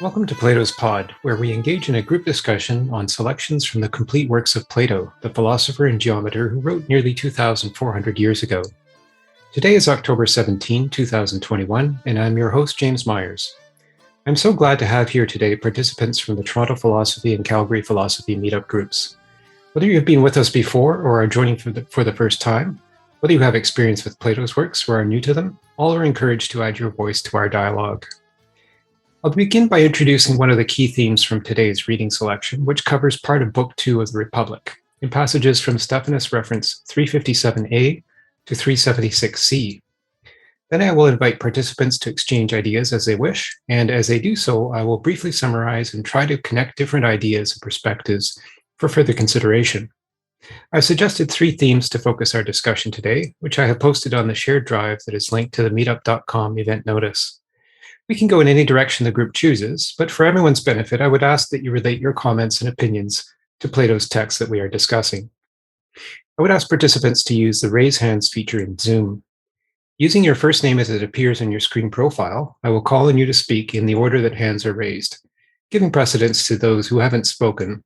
Welcome to Plato's Pod, where we engage in a group discussion on selections from the complete works of Plato, the philosopher and geometer who wrote nearly 2,400 years ago. Today is October 17, 2021, and I'm your host, James Myers. I'm so glad to have here today participants from the Toronto Philosophy and Calgary Philosophy Meetup groups. Whether you have been with us before or are joining for the first time, whether you have experience with Plato's works or are new to them, all are encouraged to add your voice to our dialogue. I'll begin by introducing one of the key themes from today's reading selection, which covers part of Book 2 of the Republic, in passages from Stephanus reference 357a to 376c. Then I will invite participants to exchange ideas as they wish, and as they do so, I will briefly summarize and try to connect different ideas and perspectives for further consideration. I've suggested 3 themes to focus our discussion today, which I have posted on the shared drive that is linked to the meetup.com event notice. We can go in any direction the group chooses, but for everyone's benefit, I would ask that you relate your comments and opinions to Plato's text that we are discussing. I would ask participants to use the raise hands feature in Zoom. Using your first name as it appears on your screen profile, I will call on you to speak in the order that hands are raised, giving precedence to those who haven't spoken.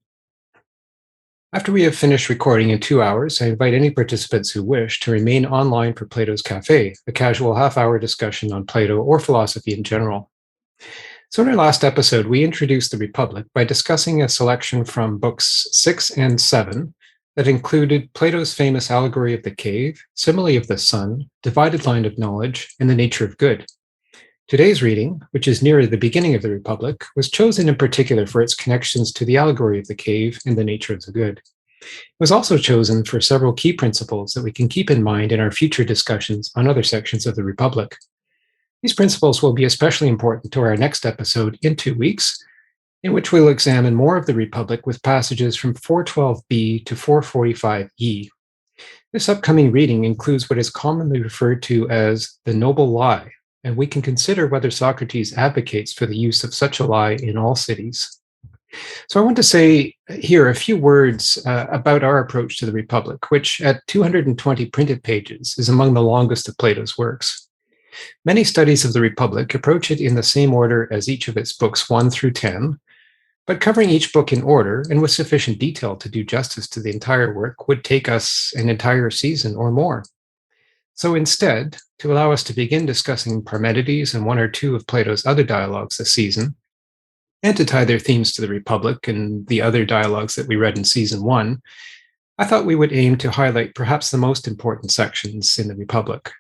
After we have finished recording in 2 hours, I invite any participants who wish to remain online for Plato's Cafe, a casual half-hour discussion on Plato or philosophy in general. So in our last episode, we introduced the Republic by discussing a selection from books 6 and 7 that included Plato's famous allegory of the cave, simile of the sun, divided line of knowledge, and the nature of good. Today's reading, which is nearer the beginning of the Republic, was chosen in particular for its connections to the allegory of the cave and the nature of the good. It was also chosen for several key principles that we can keep in mind in our future discussions on other sections of the Republic. These principles will be especially important to our next episode in 2 weeks, in which we'll examine more of the Republic with passages from 412b to 445e. This upcoming reading includes what is commonly referred to as the noble lie, and we can consider whether Socrates advocates for the use of such a lie in all cities. So I want to say here a few words about our approach to the Republic, which at 220 printed pages is among the longest of Plato's works. Many studies of the Republic approach it in the same order as each of its books 1 through 10, but covering each book in order and with sufficient detail to do justice to the entire work would take us an entire season or more. So instead, to allow us to begin discussing Parmenides and 1 or 2 of Plato's other dialogues this season, and to tie their themes to the Republic and the other dialogues that we read in season 1, I thought we would aim to highlight perhaps the most important sections in the Republic.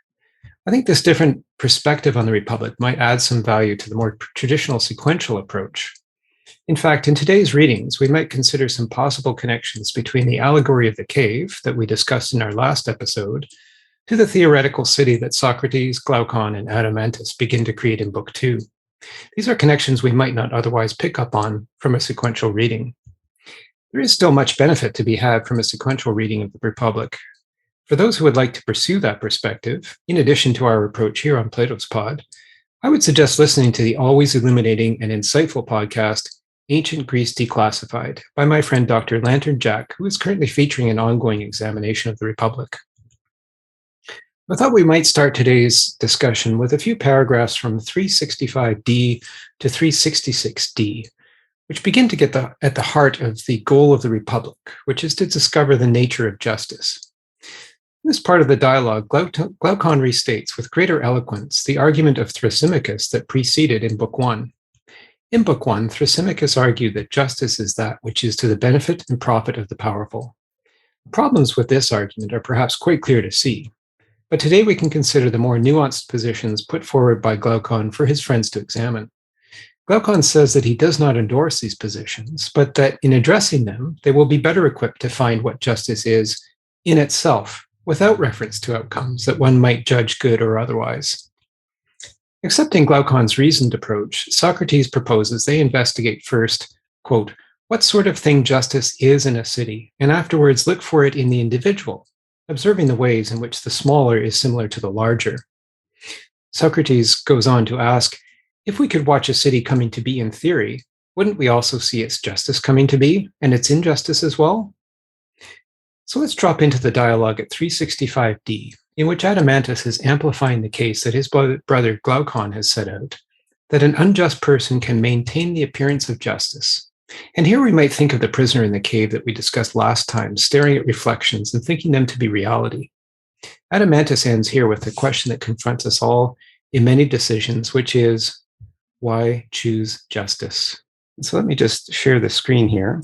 I think this different perspective on the Republic might add some value to the more traditional sequential approach. In fact, in today's readings, we might consider some possible connections between the allegory of the cave that we discussed in our last episode to the theoretical city that Socrates, Glaucon, and Adeimantus begin to create in Book 2. These are connections we might not otherwise pick up on from a sequential reading. There is still much benefit to be had from a sequential reading of the Republic. For those who would like to pursue that perspective, in addition to our approach here on Plato's Pod, I would suggest listening to the always illuminating and insightful podcast, Ancient Greece Declassified, by my friend Dr. Lantern Jack, who is currently featuring an ongoing examination of the Republic. I thought we might start today's discussion with a few paragraphs from 365d to 366d, which begin to get at the heart of the goal of the Republic, which is to discover the nature of justice. In this part of the dialogue, Glaucon restates with greater eloquence the argument of Thrasymachus that preceded in Book 1. In Book 1, Thrasymachus argued that justice is that which is to the benefit and profit of the powerful. The problems with this argument are perhaps quite clear to see. But today we can consider the more nuanced positions put forward by Glaucon for his friends to examine. Glaucon says that he does not endorse these positions, but that in addressing them, they will be better equipped to find what justice is in itself, without reference to outcomes that one might judge good or otherwise. Accepting Glaucon's reasoned approach, Socrates proposes they investigate first, quote, what sort of thing justice is in a city, and afterwards look for it in the individual, observing the ways in which the smaller is similar to the larger. Socrates goes on to ask, if we could watch a city coming to be in theory, wouldn't we also see its justice coming to be, and its injustice as well? So let's drop into the dialogue at 365d, in which Adeimantus is amplifying the case that his brother Glaucon has set out, that an unjust person can maintain the appearance of justice. And here we might think of the prisoner in the cave that we discussed last time, staring at reflections and thinking them to be reality. Adeimantus ends here with a question that confronts us all in many decisions, which is, why choose justice? So let me just share the screen here.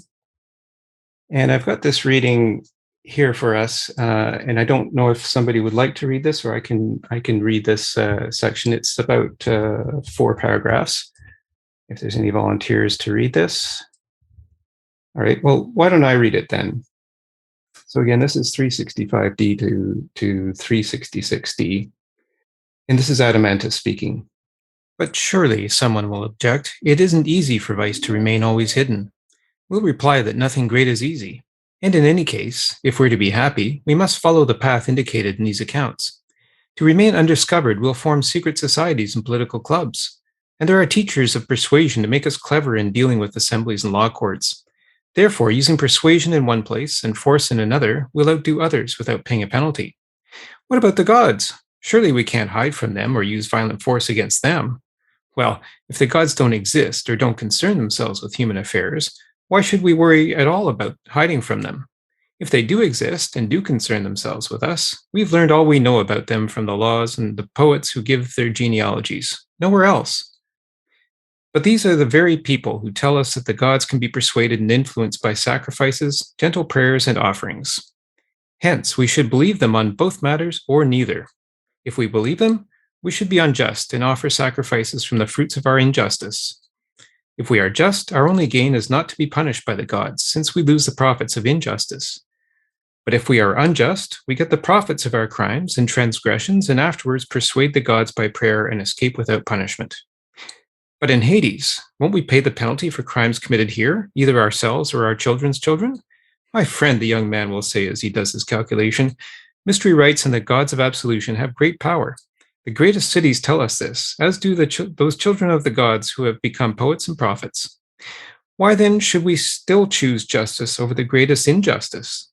And I've got this reading here for us, and I don't know if somebody would like to read this, or I can read this section. It's about 4 paragraphs. If there's any volunteers to read this. All right, well, why don't I read it then? So again, this is 365D to 366D. And this is Adeimantus speaking. But surely, someone will object, it isn't easy for vice to remain always hidden. We'll reply that nothing great is easy. And in any case, if we're to be happy, we must follow the path indicated in these accounts. To remain undiscovered, we'll form secret societies and political clubs. And there are teachers of persuasion to make us clever in dealing with assemblies and law courts. Therefore, using persuasion in one place and force in another, we'll outdo others without paying a penalty. What about the gods? Surely we can't hide from them or use violent force against them. Well, if the gods don't exist or don't concern themselves with human affairs, why should we worry at all about hiding from them? If they do exist and do concern themselves with us, we've learned all we know about them from the laws and the poets who give their genealogies. Nowhere else. But these are the very people who tell us that the gods can be persuaded and influenced by sacrifices, gentle prayers, and offerings. Hence, we should believe them on both matters or neither. If we believe them, we should be unjust and offer sacrifices from the fruits of our injustice. If we are just, our only gain is not to be punished by the gods, since we lose the profits of injustice. But if we are unjust, we get the profits of our crimes and transgressions and afterwards persuade the gods by prayer and escape without punishment. But in Hades, won't we pay the penalty for crimes committed here, either ourselves or our children's children? My friend, the young man will say as he does his calculation, mystery writes and the gods of absolution have great power. The greatest cities tell us this, as do those children of the gods who have become poets and prophets. Why then should we still choose justice over the greatest injustice?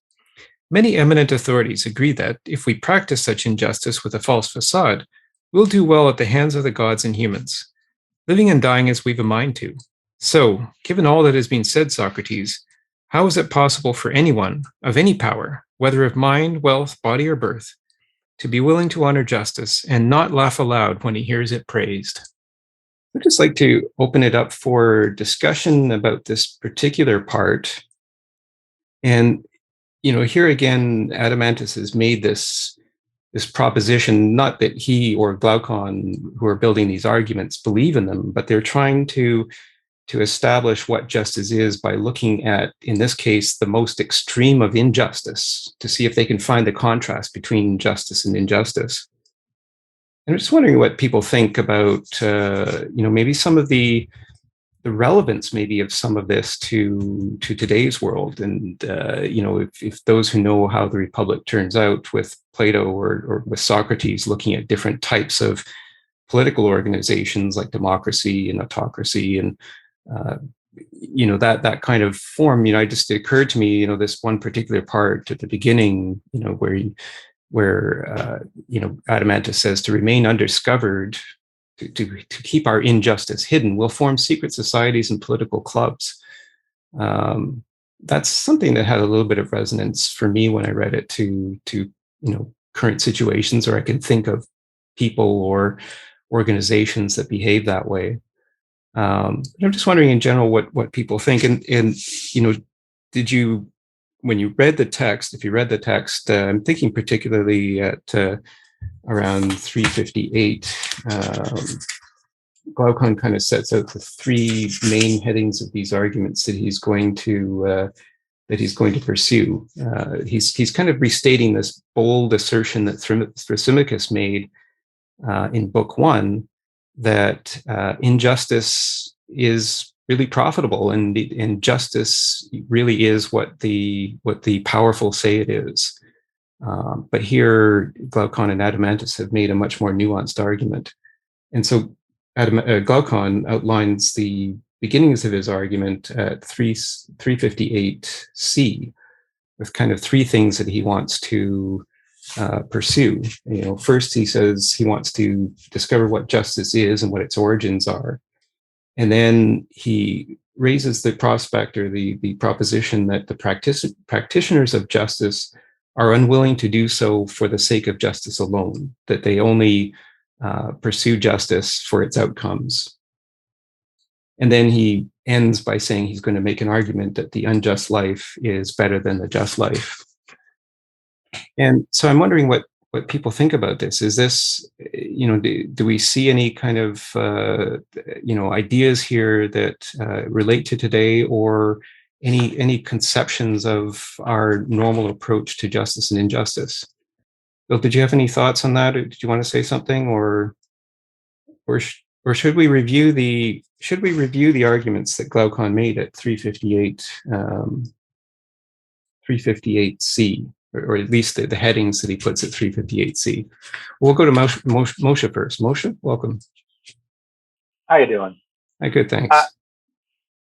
Many eminent authorities agree that, if we practice such injustice with a false facade, we'll do well at the hands of the gods and humans, living and dying as we've a mind to. So, given all that has been said, Socrates, how is it possible for anyone of any power, whether of mind, wealth, body, or birth, to be willing to honor justice and not laugh aloud when he hears it praised? I'd just like to open it up for discussion about this particular part. And, here again, Adeimantus has made this proposition, not that he or Glaucon, who are building these arguments, believe in them, but they're trying to establish what justice is by looking at, in this case, the most extreme of injustice, to see if they can find the contrast between justice and injustice. And I'm just wondering what people think about, maybe some of the relevance maybe of some of this to today's world. And, if those who know how the Republic turns out with Plato or with Socrates looking at different types of political organizations like democracy and autocracy and that kind of form, it just occurred to me, this one particular part at the beginning, where Adeimantus says to remain undiscovered, to keep our injustice hidden, we'll form secret societies and political clubs. That's something that had a little bit of resonance for me when I read it to current situations, or I can think of people or organizations that behave that way. I'm just wondering in general what people think. And did you, when you read the text, if you read the text, I'm thinking particularly at around 358, Glaucon kind of sets out the 3 main headings of these arguments that he's going to pursue. He's kind of restating this bold assertion that Thrasymachus made in Book 1, that injustice is really profitable, and justice really is what the powerful say it is. But here, Glaucon and Adeimantus have made a much more nuanced argument. And so Glaucon outlines the beginnings of his argument at 358C, with kind of 3 things that he wants to pursue. First, he says he wants to discover what justice is and what its origins are. And then he raises the prospect or the proposition that the practitioners of justice are unwilling to do so for the sake of justice alone, that they only pursue justice for its outcomes. And then he ends by saying he's going to make an argument that the unjust life is better than the just life. And so I'm wondering what people think about this. Is this, do we see any kind of, ideas here that relate to today, or any conceptions of our normal approach to justice and injustice? Bill, did you have any thoughts on that? Or did you want to say something, or should we review the arguments that Glaucon made at 358C, or at least the headings that he puts at 358C? We'll go to Moshe first. Moshe, welcome. How you doing? Hi, good, thanks.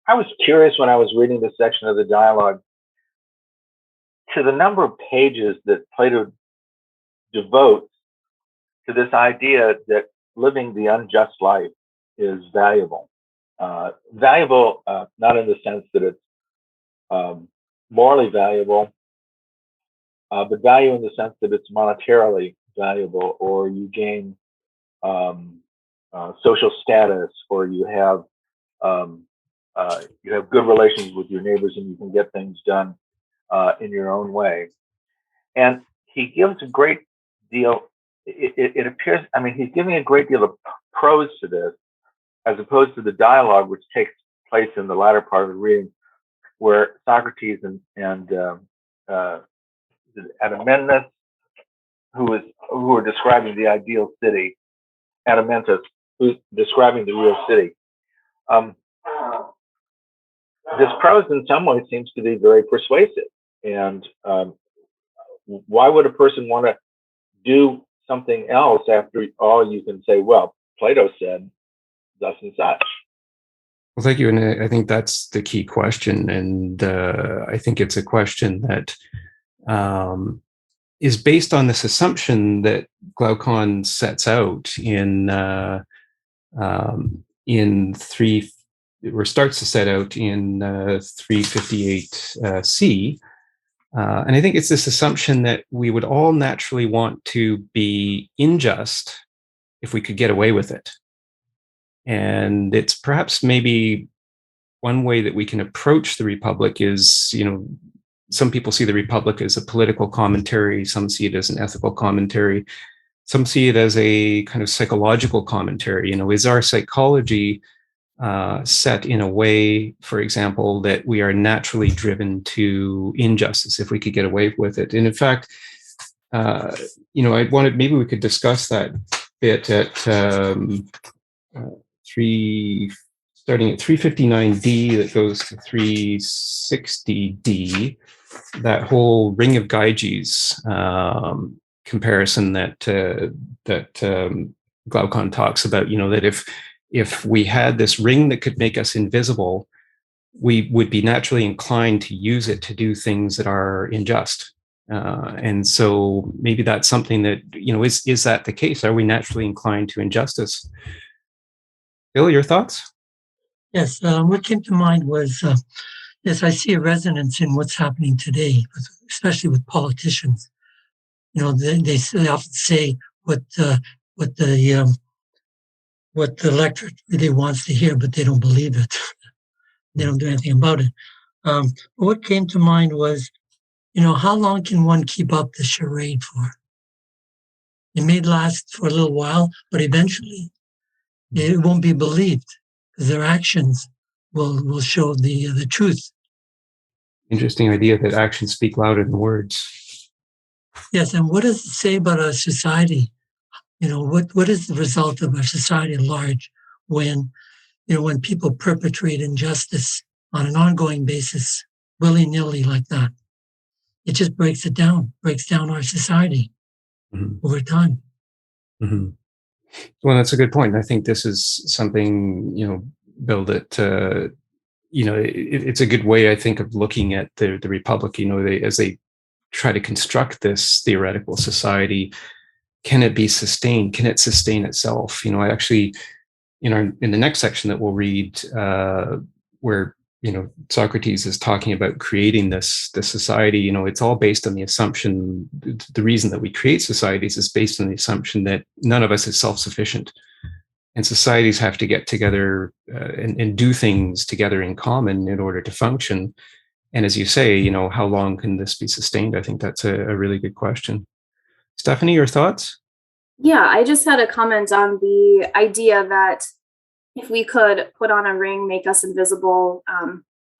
I was curious when I was reading this section of the dialogue to the number of pages that Plato devotes to this idea that living the unjust life is valuable. Valuable, not in the sense that it's morally valuable, but value in the sense that it's monetarily valuable, or you gain social status, or you have good relations with your neighbors, and you can get things done in your own way. And he gives a great deal. It appears, he's giving a great deal of prose to this, as opposed to the dialogue, which takes place in the latter part of the reading, where Socrates and Adamentus, who are describing the ideal city, Adamentus, who's describing the real city. This prose, in some ways, seems to be very persuasive. And why would a person want to do something else after all you can say, well, Plato said thus and such? Well, thank you. And I think that's the key question. And I think it's a question that is based on this assumption that Glaucon sets out starts to set out in 358C. And I think it's this assumption that we would all naturally want to be unjust if we could get away with it. And it's perhaps maybe one way that we can approach the Republic is, some people see the Republic as a political commentary, some see it as an ethical commentary, some see it as a kind of psychological commentary. Is our psychology set in a way, for example, that we are naturally driven to injustice if we could get away with it? And in fact, I wanted, maybe we could discuss that bit at starting at 359D, that goes to 360D, that whole Ring of Gyges comparison that Glaucon talks about, that if we had this ring that could make us invisible, we would be naturally inclined to use it to do things that are unjust. And so maybe that's something that, is that the case? Are we naturally inclined to injustice? Bill, your thoughts? Yes, what came to mind was, yes, I see a resonance in what's happening today, especially with politicians. They often say what the electorate really wants to hear, but they don't believe it. They don't do anything about it. But what came to mind was, how long can one keep up the charade for? It may last for a little while, but eventually it won't be believed, because their actions will show the truth. Interesting idea that actions speak louder than words. Yes, and what does it say about our society? What is the result of our society at large when people perpetrate injustice on an ongoing basis, willy-nilly like that? It just breaks down our society over time. Mm-hmm. Well, that's a good point. I think this is something, Bill, that, it's a good way, I think, of looking at the Republic, as they try to construct this theoretical society. Can it be sustained? Can it sustain itself? I actually in the next section that we'll read, where Socrates is talking about creating this society. It's all based on the assumption. The reason that we create societies is based on the assumption that none of us is self-sufficient, and societies have to get together and do things together in common in order to function. And as you say, how long can this be sustained? I think that's a really good question. Stephanie, your thoughts? Yeah, I just had a comment on the idea that if we could put on a ring, make us invisible,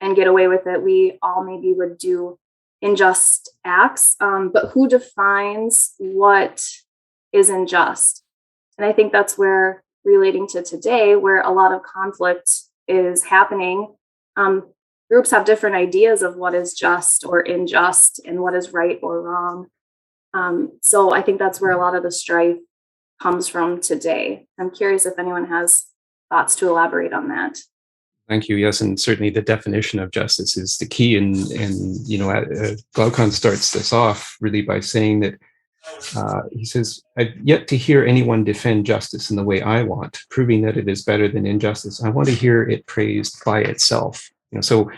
and get away with it, we all maybe would do unjust acts. But who defines what is unjust? And I think that's where, relating to today, where a lot of conflict is happening, groups have different ideas of what is just or unjust and what is right or wrong. So I think that's where a lot of the strife comes from today. I'm curious if anyone has thoughts to elaborate on that. Thank you. Yes, and certainly the definition of justice is the key. And Glaucon starts this off really by saying that he says, "I've yet to hear anyone defend justice in the way I want, proving that it is better than injustice. I want to hear it praised by itself." So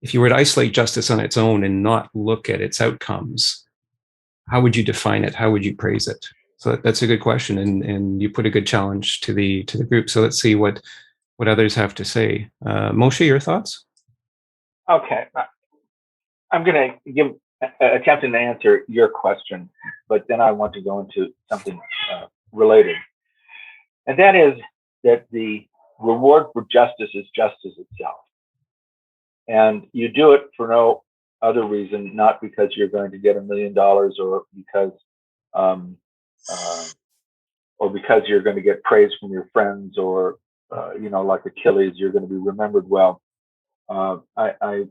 if you were to isolate justice on its own and not look at its outcomes, how would you define it? How would you praise it? So that's a good question, and you put a good challenge to the group. So let's see what others have to say. Moshe, your thoughts? Okay, I'm going to attempt to answer your question, but then I want to go into something related, and that is that the reward for justice is justice itself, and you do it for no other reason, not because you're going to get $1 million or because you're going to get praise from your friends or like Achilles, you're going to be remembered well. I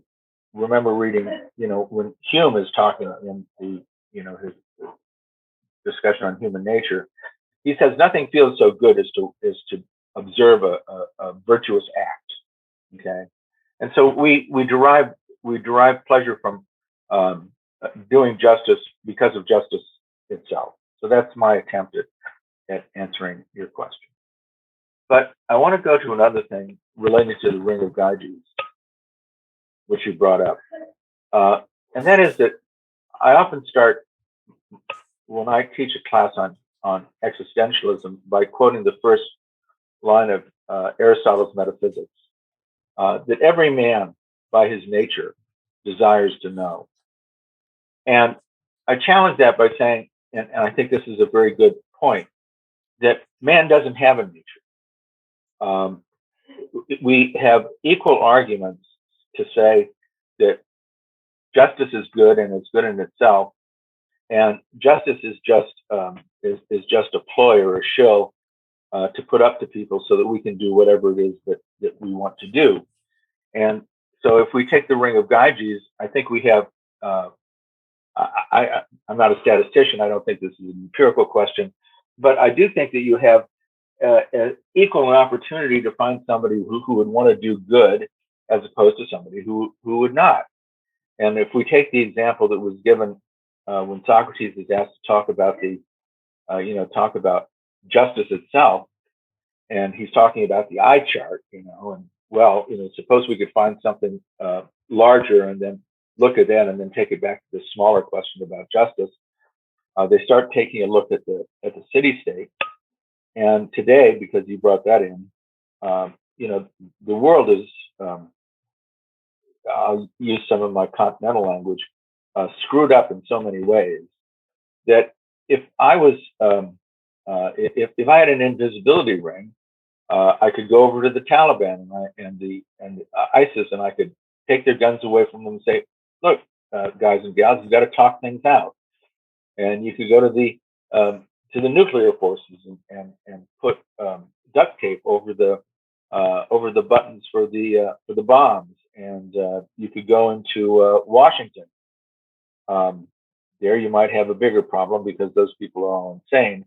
remember reading, when Hume is talking in his discussion on human nature, he says nothing feels so good as to observe a virtuous act. Okay, and so we derive pleasure from doing justice because of justice itself. So that's my attempt at answering your question. But I want to go to another thing related to the Ring of Gyges, which you brought up. And that is that I often start, when I teach a class on existentialism, by quoting the first line of Aristotle's Metaphysics, that every man, by his nature, desires to know. And I challenge that by saying, and I think this is a very good point, that man doesn't have a nature. We have equal arguments to say that justice is good and it's good in itself, and justice is just a ploy or a show to put up to people so that we can do whatever it is that we want to do. And so if we take the Ring of Gyges, I think we have, I'm not a statistician, I don't think this is an empirical question, but I do think that you have equal an opportunity to find somebody who would want to do good as opposed to somebody who would not. And if we take the example that was given when Socrates is asked to talk about justice itself, and he's talking about the eye chart, and suppose we could find something larger and then look at that and then take it back to the smaller question about justice. They start taking a look at the city-state. And today, because you brought that in, the world is, I'll use some of my continental language, screwed up in so many ways that if I was, if I had an invisibility ring, I could go over to the Taliban and ISIS, and I could take their guns away from them and say, "Look, guys and gals, you've got to talk things out." And you could go to the nuclear forces and put duct tape over the buttons for the bombs, and you could go into Washington. There you might have a bigger problem because those people are all insane.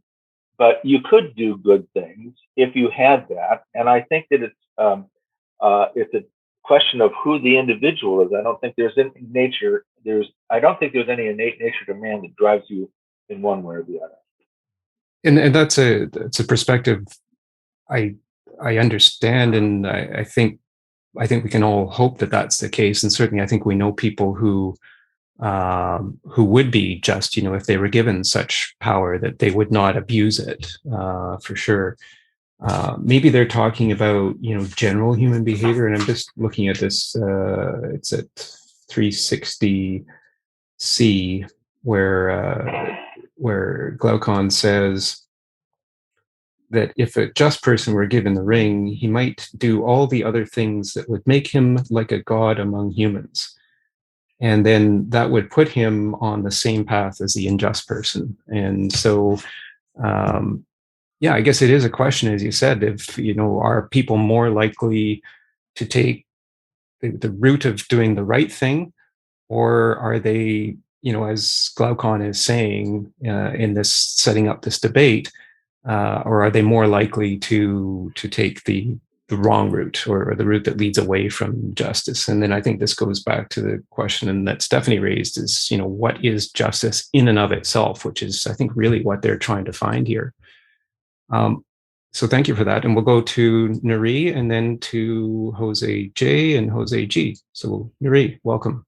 But you could do good things if you had that, and I think that it's a question of who the individual is. I don't think there's any nature. I don't think there's any innate nature to man that drives you in one way or the other. And that's a perspective I I understand, and I think we can all hope that that's the case. And certainly, I think we know people who would be just, if they were given such power, that they would not abuse it, for sure. Maybe they're talking about, general human behavior. And I'm just looking at this, it's at 360C, where Glaucon says that if a just person were given the ring, he might do all the other things that would make him like a god among humans. And then that would put him on the same path as the unjust person. And so, yeah, I guess it is a question, as you said, if, are people more likely to take the route of doing the right thing, or are they, as Glaucon is saying in this, setting up this debate, or are they more likely to take the wrong route, or the route that leads away from justice? And then I think this goes back to the question that Stephanie raised, is, what is justice in and of itself, which is, I think, really what they're trying to find here. So thank you for that. And we'll go to Nuri, and then to Jose J and Jose G. So Nuri, welcome.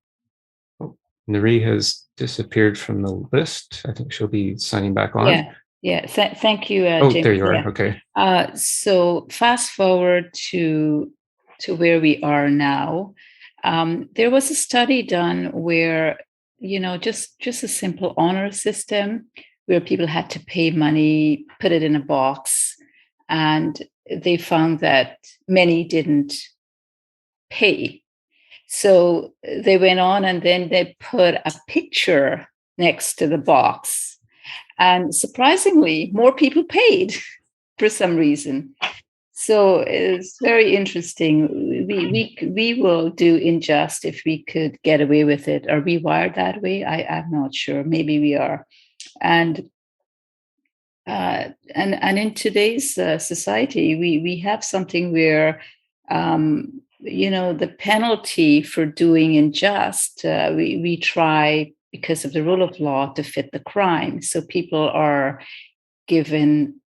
Oh, Nuri has disappeared from the list. I think she'll be signing back on. Yeah. Thank you, oh, James. There you are. Yeah. Okay. So fast forward to where we are now. There was a study done where, just a simple honor system where people had to pay money, put it in a box, and they found that many didn't pay. So they went on, and then they put a picture next to the box. And surprisingly, more people paid for some reason. So it's very interesting. We will do unjust if we could get away with it. Are we wired that way? I'm not sure. Maybe we are. And in today's society, we have something where the penalty for doing unjust, we try, because of the rule of law, to fit the crime. So people are given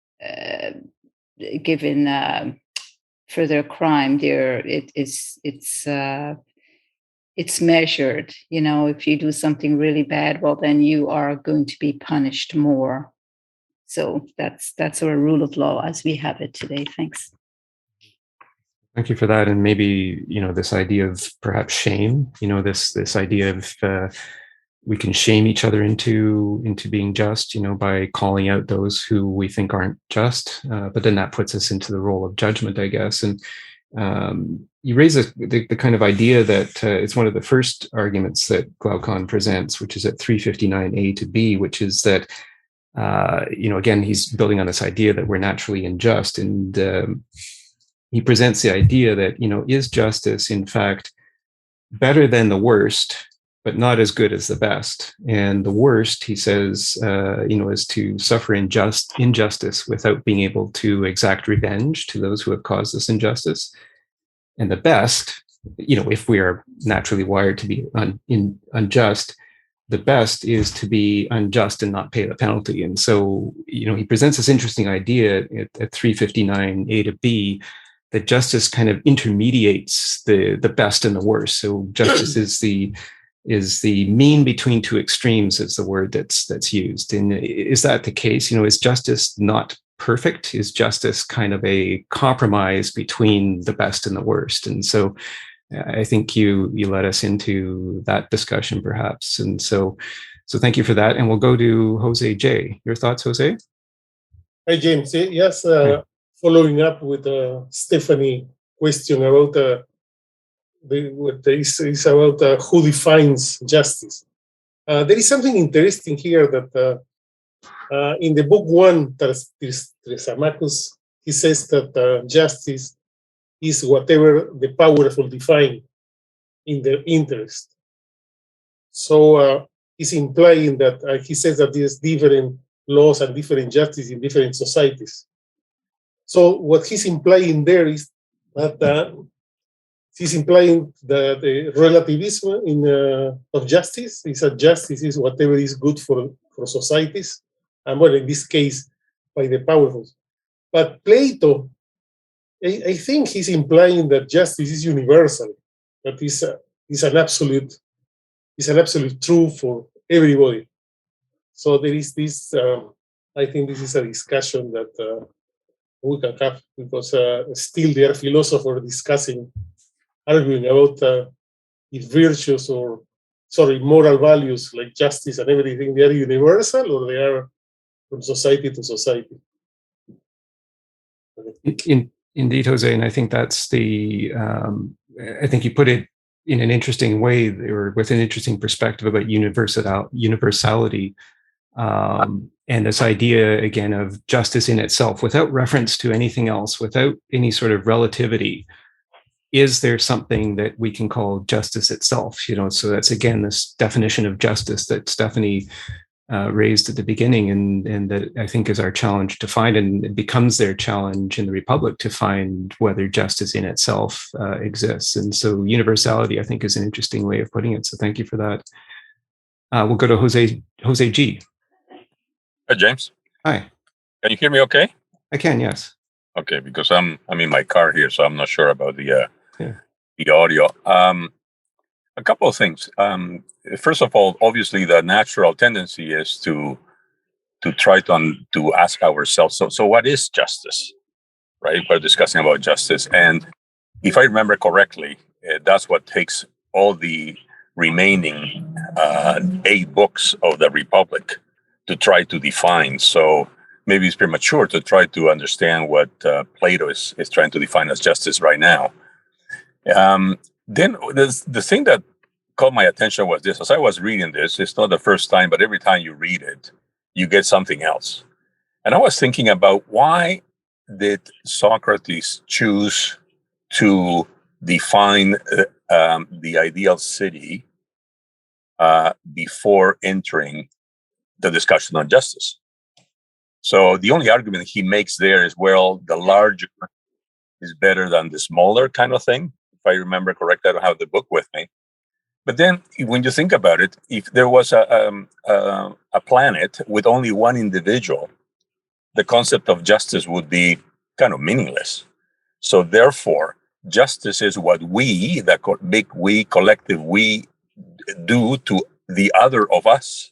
for their crime. It's measured. If you do something really bad, well, then you are going to be punished more. So that's our rule of law as we have it today. Thanks. Thank you for that. And maybe, this idea of perhaps shame, this idea of we can shame each other into being just, by calling out those who we think aren't just. But then that puts us into the role of judgment, I guess. And you raise the kind of idea that it's one of the first arguments that Glaucon presents, which is at 359A to B, which is that, again, he's building on this idea that we're naturally unjust. And he presents the idea that, is justice, in fact, better than the worst, but not as good as the best? And the worst, he says, is to suffer injustice without being able to exact revenge to those who have caused this injustice. And the best, if we are naturally wired to be unjust, the best is to be unjust and not pay the penalty. And so, he presents this interesting idea at 359A to B, that justice kind of intermediates the best and the worst. So justice is the mean between two extremes, is the word that's used. And is that the case? Is justice not perfect? Is justice kind of a compromise between the best and the worst? And so I think you led us into that discussion, perhaps. And so thank you for that. And we'll go to Jose J. Your thoughts, Jose? Hi, James. Yes, following up with Stephanie question about is about who defines justice. There is something interesting here that in the book 1, Thrasymachus, he says that justice is whatever the powerful define in their interest. So he's implying that he says that there's different laws and different justice in different societies. So what he's implying there is that he's implying that the relativism of justice is that justice is whatever is good for societies, and well, in this case, by the powerful. But Plato I think he's implying that justice is universal, that is an absolute truth for everybody. So there is this. I think this is a discussion that we can have, because still there are philosophers discussing, arguing about if virtues moral values like justice and everything, they are universal or they are from society to society. Indeed, Jose, and I think that's I think you put it in an interesting way, or with an interesting perspective about universality, and this idea again of justice in itself, without reference to anything else, without any sort of relativity. Is there something that we can call justice itself? So that's again this definition of justice that Stephanie raised at the beginning, and that I think is our challenge to find, and it becomes their challenge in the Republic to find whether justice in itself exists. And so universality, I think, is an interesting way of putting it. So thank you for that. We'll go to Jose G. Hi, James. Hi. Can you hear me okay? I can, yes. Okay, because I'm in my car here, so I'm not sure about the audio. A couple of things. First of all, obviously, the natural tendency is to try to ask ourselves, so what is justice, right? We're discussing about justice, and if I remember correctly, that's what takes all the remaining 8 books of the Republic to try to define. So maybe it's premature to try to understand what Plato is trying to define as justice right now. Then the thing that caught my attention was this. As I was reading this, it's not the first time, but every time you read it, you get something else. And I was thinking about, why did Socrates choose to define the ideal city before entering the discussion on justice? So the only argument he makes there is, well, the larger is better than the smaller kind of thing. If I remember correctly, I don't have the book with me. But then when you think about it, if there was a planet with only one individual, the concept of justice would be kind of meaningless. So therefore, justice is what we, the big we, collective we, do to the other of us.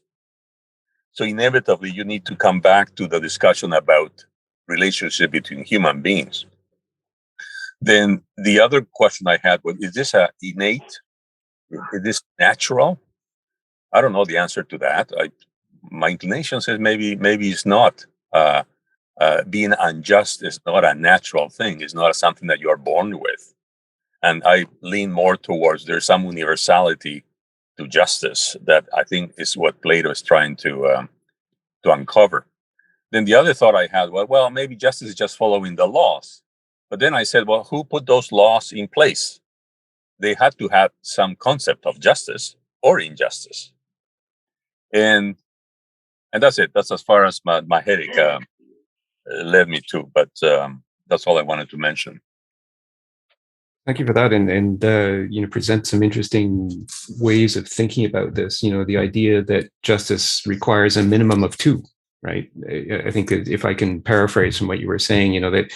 So inevitably, you need to come back to the discussion about relationship between human beings. Then the other question I had was, is this innate? Is this natural? I don't know the answer to that. My inclination says maybe it's not. Being unjust is not a natural thing. It's not something that you are born with. And I lean more towards there's some universality to justice that I think is what Plato is trying to uncover. Then the other thought I had was, well, maybe justice is just following the laws. But then I said, well, who put those laws in place? They had to have some concept of justice or injustice. And that's it. That's as far as my headache led me to. But that's all I wanted to mention. Thank you for that, and present some interesting ways of thinking about this. The idea that justice requires a minimum of 2, right? I think that if I can paraphrase from what you were saying, that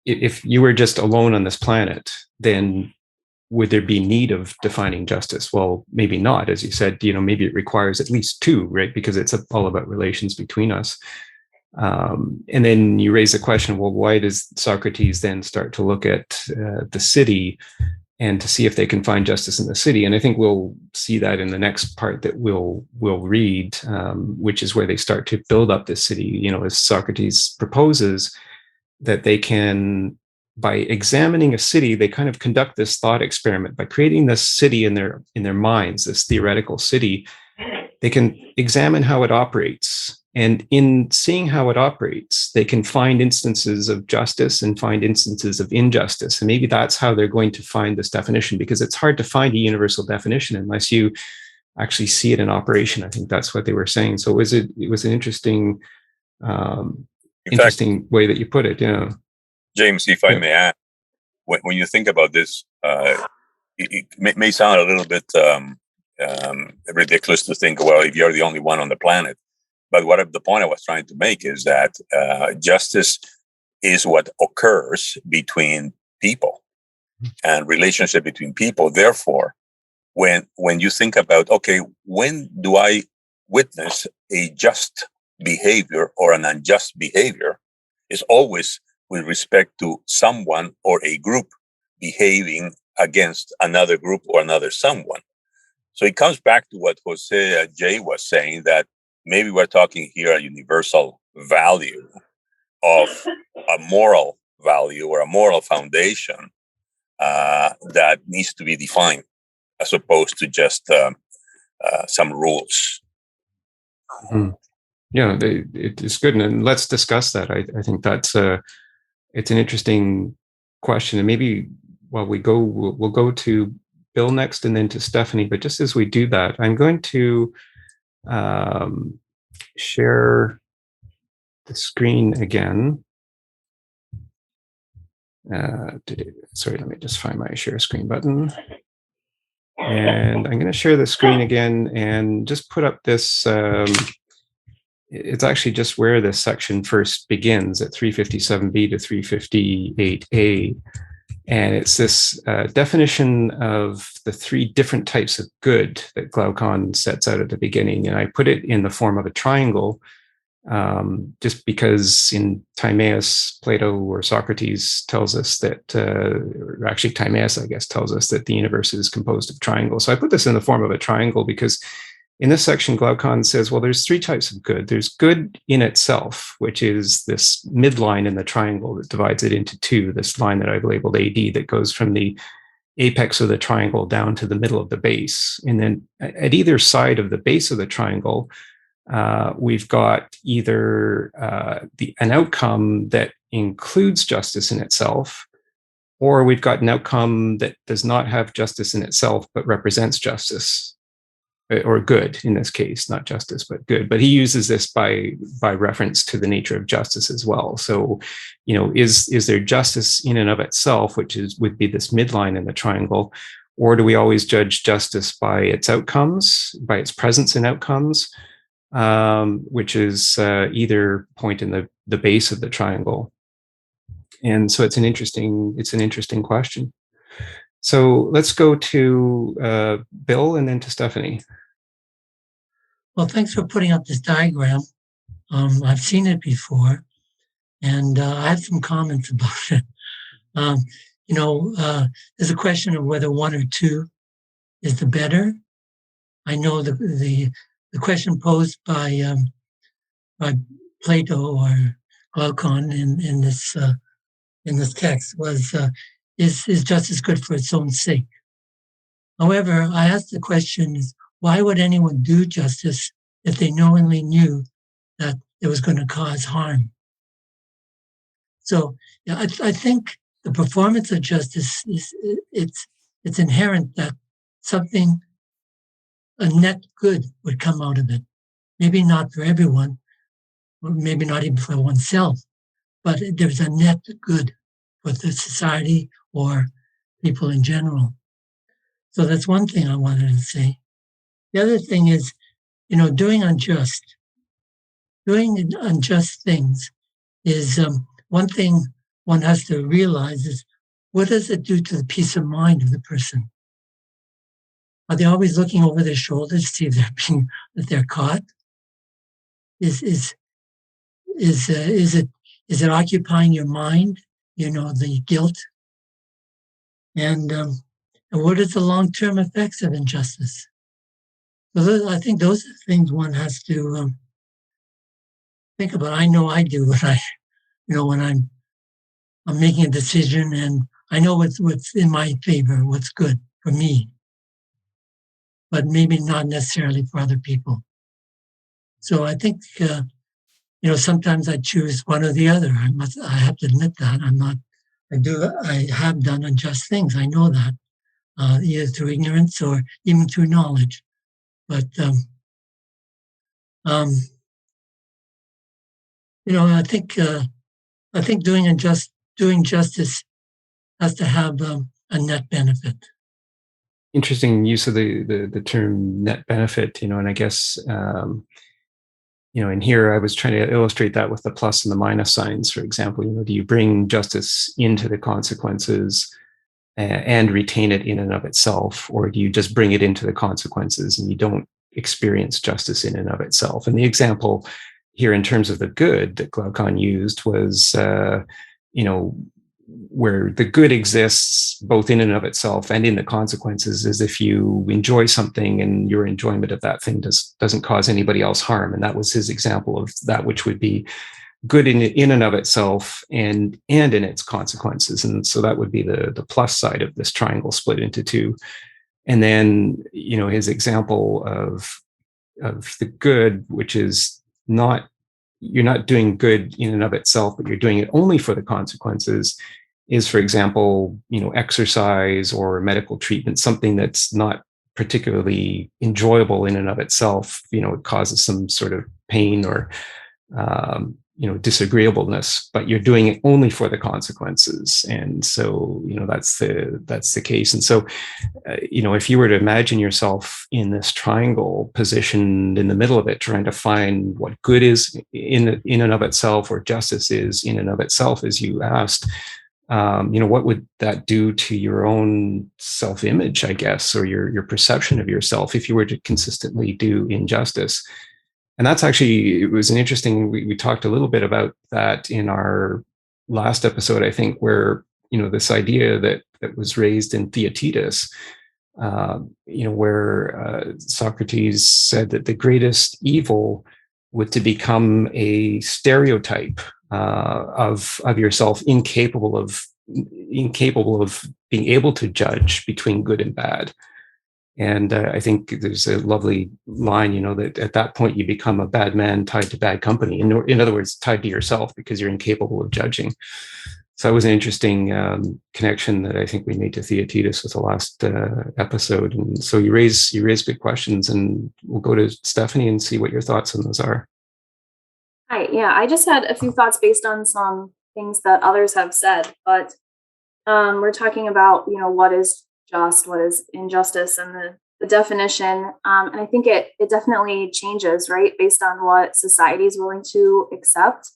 if you were just alone on this planet, then would there be need of defining justice? Well, maybe not. As you said, maybe it requires at least 2, right? Because it's all about relations between us. And then you raise the question, well, why does Socrates then start to look at the city and to see if they can find justice in the city? And I think we'll see that in the next part that we'll read, which is where they start to build up this city, as Socrates proposes that they can, by examining a city, they kind of conduct this thought experiment by creating this city in their minds, this theoretical city. They can examine how it operates. And in seeing how it operates, they can find instances of justice and find instances of injustice. And maybe that's how they're going to find this definition, because it's hard to find a universal definition unless you actually see it in operation. I think that's what they were saying. So it was an interesting way that you put it. James, if I may add, when you think about this, it may sound a little bit ridiculous to think, well, if you're the only one on the planet. But the point I was trying to make is that justice is what occurs between people and relationship between people. Therefore, when you think about, okay, when do I witness a just behavior or an unjust behavior, is always with respect to someone or a group behaving against another group or another someone. So it comes back to what Jose J was saying, that maybe we're talking here a universal value of a moral value or a moral foundation that needs to be defined, as opposed to just some rules. Mm-hmm. Yeah, it's good, and let's discuss that. I think that's it's an interesting question, and maybe while we'll go to Bill next, and then to Stephanie. But just as we do that, I'm going to share the screen again. Sorry, let me just find my share screen button. And I'm going to share the screen again and just put up this. It's actually just where this section first begins at 357b to 358a. And it's this definition of the three different types of good that Glaucon sets out at the beginning. And I put it in the form of a triangle, just because in Timaeus, Plato or Socrates tells us that, or actually Timaeus, I guess, tells us that the universe is composed of triangles. So I put this in the form of a triangle because in this section, Glaucon says, well, there's three types of good. There's good in itself, which is this midline in the triangle that divides it into two, this line that I've labeled AD that goes from the apex of the triangle down to the middle of the base. And then at either side of the base of the triangle, we've got either an outcome that includes justice in itself, or we've got an outcome that does not have justice in itself, but represents justice, or good in this case, not justice, but good. But he uses this by reference to the nature of justice as well. So, is there justice in and of itself, which would be this midline in the triangle, or do we always judge justice by its outcomes, by its presence in outcomes, which is either point in the base of the triangle? And so it's an interesting question. So let's go to Bill and then to Stephanie. Well, thanks for putting up this diagram. I've seen it before, and I have some comments about it. There's a question of whether one or two is the better. I know the question posed by Plato or Glaucon in this text was, is justice good for its own sake? However, I asked the question, why would anyone do justice if they knowingly knew that it was going to cause harm? So I think the performance of justice it's inherent that something, a net good would come out of it. Maybe not for everyone, or maybe not even for oneself, but there's a net good for the society or people in general. So that's one thing I wanted to say. The other thing is, doing unjust things is one thing one has to realize is, what does it do to the peace of mind of the person? Are they always looking over their shoulders to see if they're caught? Is it occupying your mind? The guilt, and what is the long-term effects of injustice? So I think those are things one has to think about. I know I do when I'm making a decision, and I know what's in my favor, what's good for me, but maybe not necessarily for other people. So I think sometimes I choose one or the other. I have to admit that I have done unjust things. I know that either through ignorance or even through knowledge. But I think doing justice has to have a net benefit. Interesting use of the term net benefit, and I guess And here I was trying to illustrate that with the plus and the minus signs. For example, do you bring justice into the consequences and retain it in and of itself, or do you just bring it into the consequences and you don't experience justice in and of itself? And the example here in terms of the good that Glaucon used was, where the good exists both in and of itself and in the consequences, is if you enjoy something and your enjoyment of that thing doesn't cause anybody else harm. And that was his example of that which would be good in and of itself and in its consequences. And so that would be the plus side of this triangle split into two. And then, his example of the good, which is not, you're not doing good in and of itself, but you're doing it only for the consequences, is, for example, exercise or medical treatment, something that's not particularly enjoyable in and of itself. It causes some sort of pain or disagreeableness, but you're doing it only for the consequences. And so, that's the case. And so, if you were to imagine yourself in this triangle, positioned in the middle of it, trying to find what good is in and of itself, or justice is in and of itself, as you asked, what would that do to your own self-image, I guess, or your perception of yourself if you were to consistently do injustice? And that's actually, it was an interesting, we talked a little bit about that in our last episode, I think, where, this idea that was raised in Theaetetus, where Socrates said that the greatest evil would to become a stereotype of yourself, incapable of being able to judge between good and bad. And I think there's a lovely line, that at that point you become a bad man tied to bad company. In other words, tied to yourself because you're incapable of judging. So that was an interesting connection that I think we made to Theaetetus with the last episode. And so you raise good questions, and we'll go to Stephanie and see what your thoughts on those are. Hi, yeah, I just had a few thoughts based on some things that others have said, but we're talking about, what is just, what is injustice, and the definition. And I think it definitely changes, right, based on what society is willing to accept.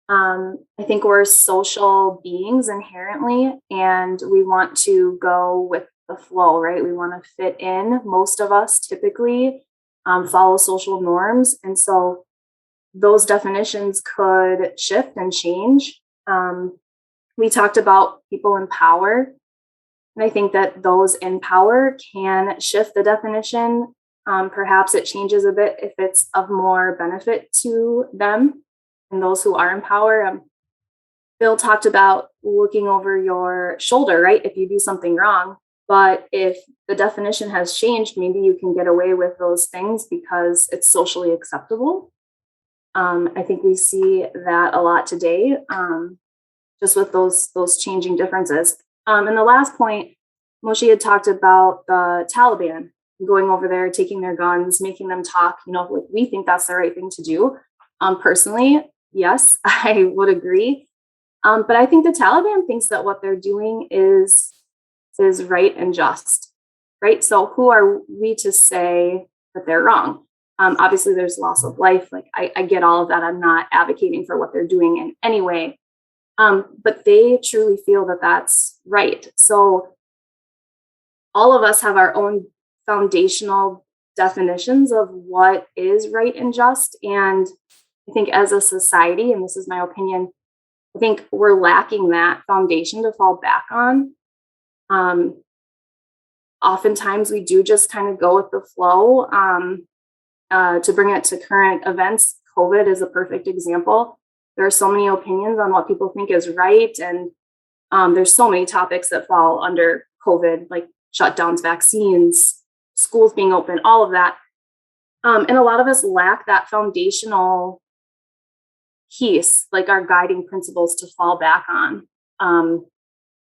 I think we're social beings inherently, and we want to go with the flow, right? We want to fit in. Most of us typically follow social norms. And so those definitions could shift and change. We talked about people in power. And I think that those in power can shift the definition. Perhaps it changes a bit if it's of more benefit to them and those who are in power. Bill talked about looking over your shoulder, right? If you do something wrong. But if the definition has changed, maybe you can get away with those things because it's socially acceptable. I think we see that a lot today, just with those changing differences. And the last point, Moshe had talked about the Taliban going over there, taking their guns, making them talk, like we think that's the right thing to do. Personally, yes, I would agree. But I think the Taliban thinks that what they're doing is right and just, right? So who are we to say that they're wrong? Obviously, there's loss of life. Like I get all of that. I'm not advocating for what they're doing in any way. But they truly feel that that's right. So all of us have our own foundational definitions of what is right and just. And I think as a society, and this is my opinion, I think we're lacking that foundation to fall back on. Oftentimes we do just kind of go with the flow. To bring it to current events, COVID is a perfect example. There are so many opinions on what people think is right. And there's so many topics that fall under COVID, like shutdowns, vaccines, schools being open, all of that. And a lot of us lack that foundational piece, like our guiding principles to fall back on. And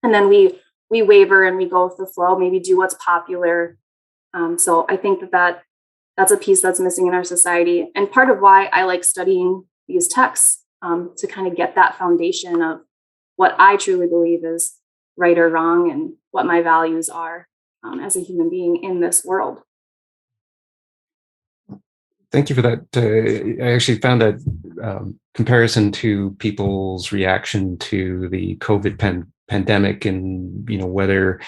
then we waver and we go with the flow, maybe do what's popular. So I think that's a piece that's missing in our society. And part of why I like studying these texts, to kind of get that foundation of what I truly believe is right or wrong and what my values are as a human being in this world. Thank you for that. I actually found that comparison to people's reaction to the COVID pandemic, and whether,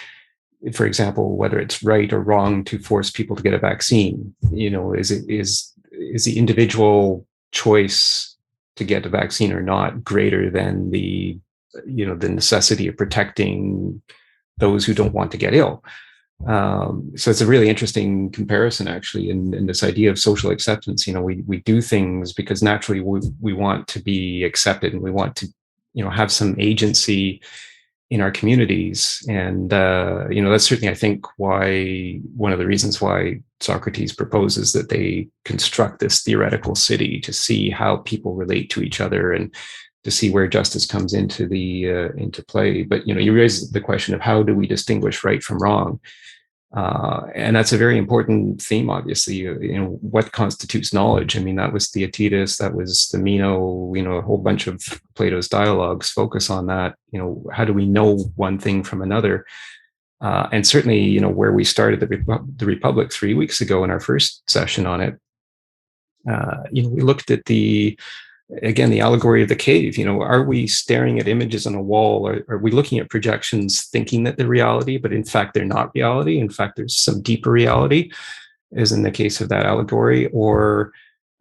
for example, whether it's right or wrong to force people to get a vaccine. Is the individual choice to get a vaccine or not greater than the necessity of protecting those who don't want to get ill? So it's a really interesting comparison, actually, in this idea of social acceptance. We do things because naturally we want to be accepted, and we want to have some agency in our communities. And that's certainly, I think, why one of the reasons why Socrates proposes that they construct this theoretical city to see how people relate to each other and to see where justice comes into play. But you raise the question of how do we distinguish right from wrong. And that's a very important theme, obviously. What constitutes knowledge? I mean, that was Theaetetus, that was the Meno, a whole bunch of Plato's dialogues focus on that. How do we know one thing from another? And certainly, where we started the Republic 3 weeks ago in our first session on it, we looked at the allegory of the cave. Are we staring at images on a wall, or are we looking at projections thinking that they're reality, but in fact they're not reality? In fact, there's some deeper reality, as in the case of that allegory. Or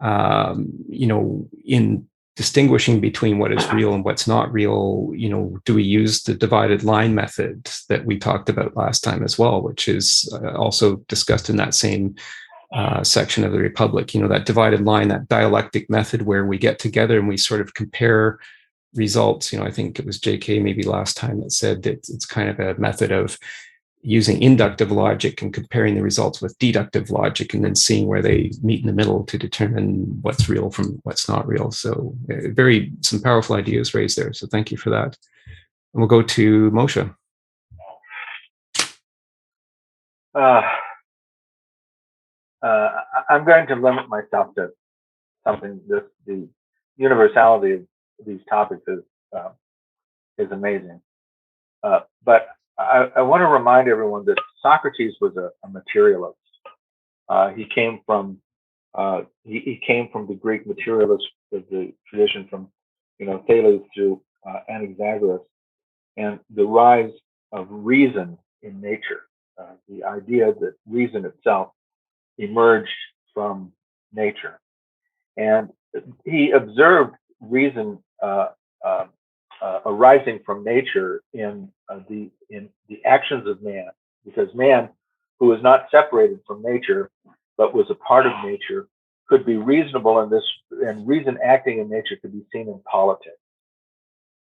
in distinguishing between what is real and what's not real, do we use the divided line method that we talked about last time as well, which is also discussed in that same section of the Republic? That divided line, that dialectic method where we get together and we sort of compare results. I think it was JK maybe last time that said that it's kind of a method of using inductive logic and comparing the results with deductive logic, and then seeing where they meet in the middle to determine what's real from what's not real. So some powerful ideas raised there. So thank you for that. And we'll go to Moshe. I'm going to limit myself to something. The universality of these topics is amazing. But I want to remind everyone that Socrates was a materialist. He came from the Greek materialist of the tradition, from Thales to Anaxagoras, and the rise of reason in nature. The idea that reason itself emerged from nature, and he observed reason arising from nature in the actions of man, because man, who was not separated from nature but was a part of nature, could be reasonable in this, and reason acting in nature could be seen in politics.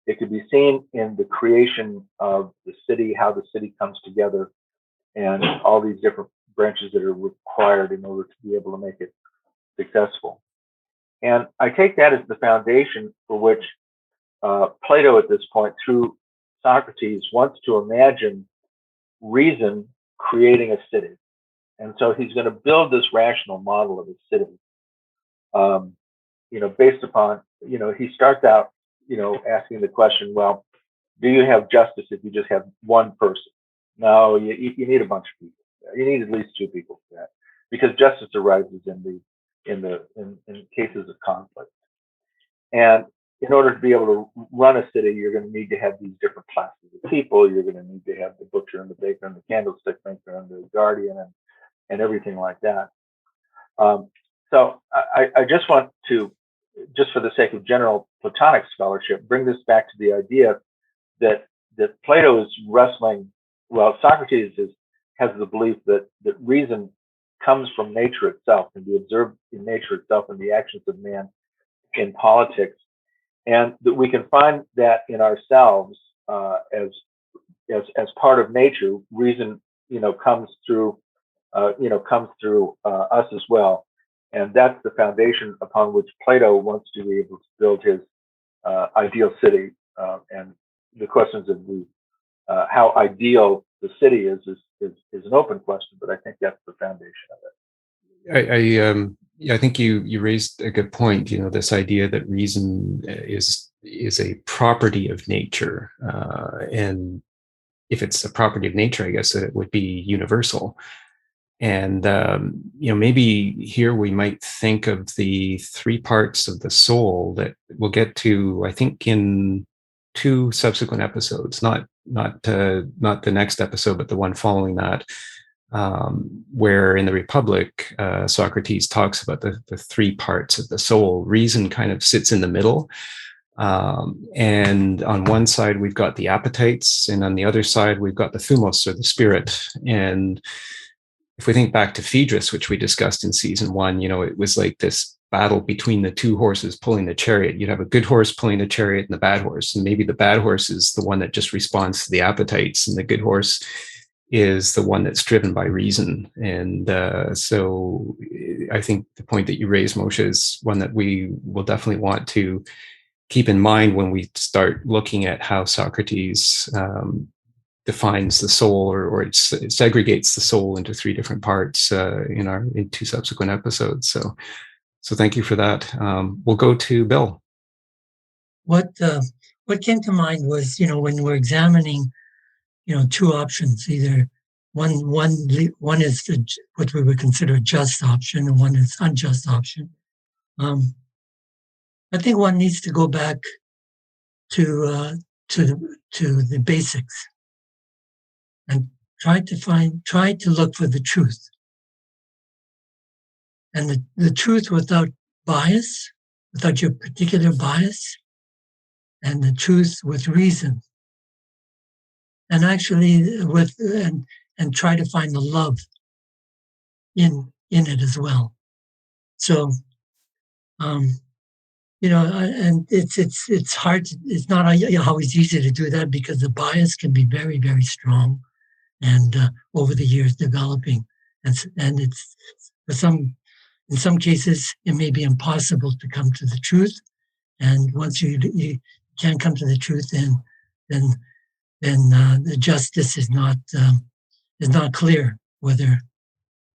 It could be seen in the creation of the city, how the city comes together, and all these different branches that are required in order to be able to make it successful. And I take that as the foundation for which Plato, at this point, through Socrates, wants to imagine reason creating a city. And so he's going to build this rational model of a city, based upon, he starts out, asking the question, well, do you have justice if you just have one person? No, you need a bunch of people. You need at least two people for that, because justice arises in cases of conflict. And in order to be able to run a city, you're going to need to have these different classes of people. You're going to need to have the butcher and the baker and the candlestick maker and the guardian and everything like that. So I just want to, just for the sake of general Platonic scholarship, bring this back to the idea that Plato is wrestling. Well, Socrates has the belief that reason comes from nature itself, and be observed in nature itself and the actions of man in politics, and that we can find that in ourselves as part of nature. Reason, comes through us as well, and that's the foundation upon which Plato wants to be able to build his ideal city. And the questions of how ideal the city is an open question, but I think that's the foundation of it. I think you raised a good point. This idea that reason is a property of nature, and if it's a property of nature, I guess it would be universal. And maybe here we might think of the three parts of the soul that we'll get to, I think, in two subsequent episodes, not the next episode, but the one following that, where in the Republic, Socrates talks about the three parts of the soul. Reason kind of sits in the middle. And on one side, we've got the appetites, and on the other side, we've got the thumos, or the spirit. And if we think back to Phaedrus, which we discussed in season 1, it was like this battle between the two horses pulling the chariot. You'd have a good horse pulling the chariot and the bad horse. And maybe the bad horse is the one that just responds to the appetites, and the good horse is the one that's driven by reason. And so I think the point that you raised, Moshe, is one that we will definitely want to keep in mind when we start looking at how Socrates defines the soul, or it segregates the soul into three different parts in two subsequent episodes. So thank you for that. We'll go to Bill. What came to mind was, when we're examining, two options, either one is what we would consider a just option, and one is unjust option. I think one needs to go back to the basics and try to look for the truth. And the truth without bias, without your particular bias, and the truth with reason. And actually and try to find the love in it as well. So and it's hard it's not always easy to do that, because the bias can be very, very strong, and over the years developing, and it's in some cases it may be impossible to come to the truth, and once you can't come to the truth, then the justice is not clear whether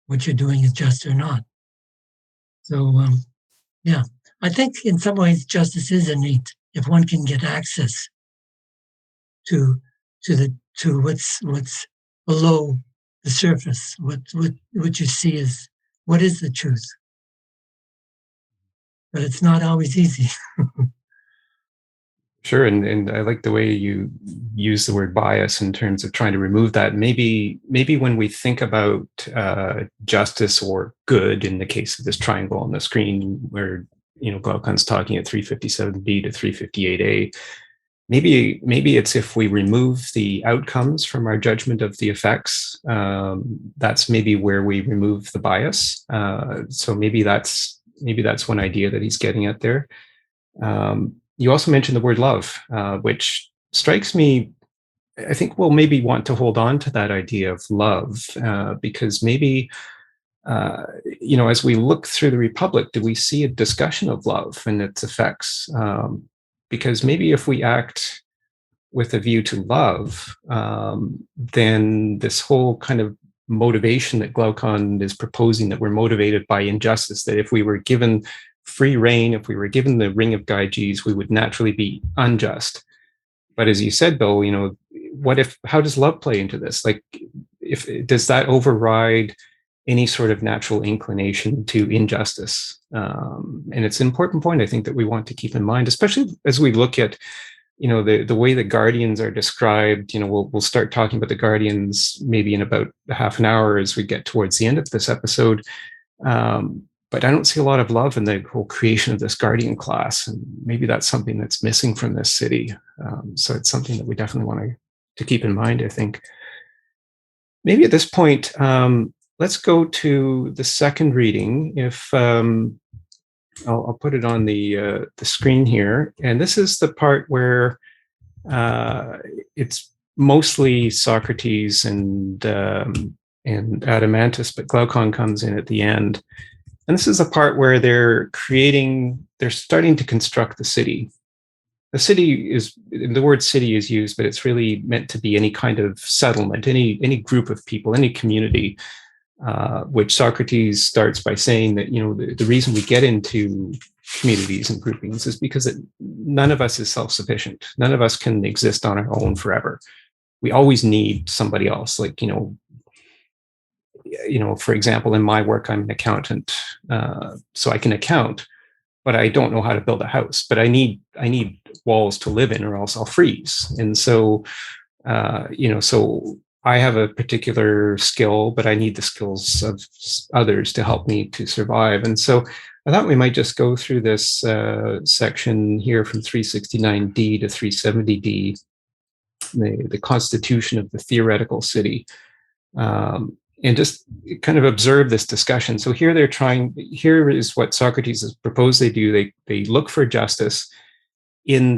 what you're doing is just or not. So yeah, I think in some ways justice is innate if one can get access to what's below the surface, what you see is what is the truth. But it's not always easy. Sure, and I like the way you use the word bias in terms of trying to remove that. Maybe when we think about justice or good, in the case of this triangle on the screen, where Glaucon's talking at 357b to 358a, maybe it's if we remove the outcomes from our judgment of the effects, that's maybe where we remove the bias. So maybe that's one idea that he's getting at there. You also mentioned the word love, which strikes me. I think we'll maybe want to hold on to that idea of love, because maybe, as we look through the Republic, do we see a discussion of love and its effects? Because maybe if we act with a view to love, then this whole kind of motivation that Glaucon is proposing, that we're motivated by injustice, that if we were given free reign, if we were given the Ring of Gyges, we would naturally be unjust. But as you said, Bill, how does love play into this? Like, does that override any sort of natural inclination to injustice? And it's an important point, I think, that we want to keep in mind, especially as we look at, the way the guardians are described. We'll start talking about the guardians maybe in about half an hour as we get towards the end of this episode. But I don't see a lot of love in the whole creation of this guardian class, and maybe that's something that's missing from this city. So it's something that we definitely want to keep in mind, I think. Maybe at this point, let's go to the second reading. If I'll put it on the screen here, and this is the part where it's mostly Socrates and Adeimantus, but Glaucon comes in at the end. And this is the part where they're starting to construct the city. The word city is used, but it's really meant to be any kind of settlement, any group of people, any community, which Socrates starts by saying that, the reason we get into communities and groupings is because none of us is self-sufficient. None of us can exist on our own forever. We always need somebody else. Like, for example, in my work, I'm an accountant, so I can account, but I don't know how to build a house. But I need walls to live in, or else I'll freeze. And so, so I have a particular skill, but I need the skills of others to help me to survive. And so I thought we might just go through this section here from 369D to 370D, the constitution of the theoretical city, and just kind of observe this discussion. So here here is what Socrates has proposed they do. They look for justice in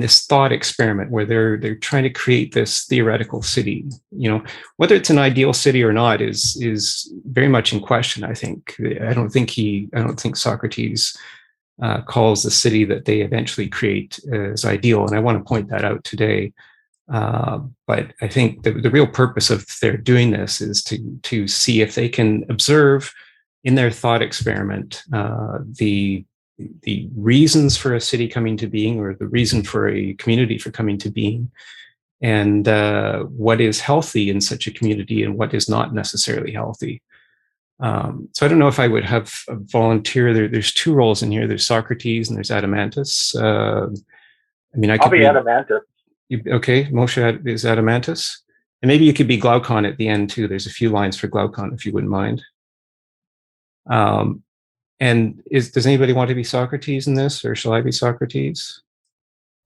this thought experiment where they're trying to create this theoretical city. Whether it's an ideal city or not is very much in question. I think I don't think Socrates calls the city that they eventually create as ideal, and I want to point that out today. But I think the real purpose of their doing this is to see if they can observe in their thought experiment the reasons for a city coming to being, or the reason for a community for coming to being, and what is healthy in such a community and what is not necessarily healthy. So I don't know if I would have a volunteer. There's two roles in here. There's Socrates and there's Adeimantus. I'll be Adeimantus. Okay, Moshe is Adeimantus. And maybe you could be Glaucon at the end too. There's a few lines for Glaucon if you wouldn't mind. And does anybody want to be Socrates in this, or shall I be Socrates?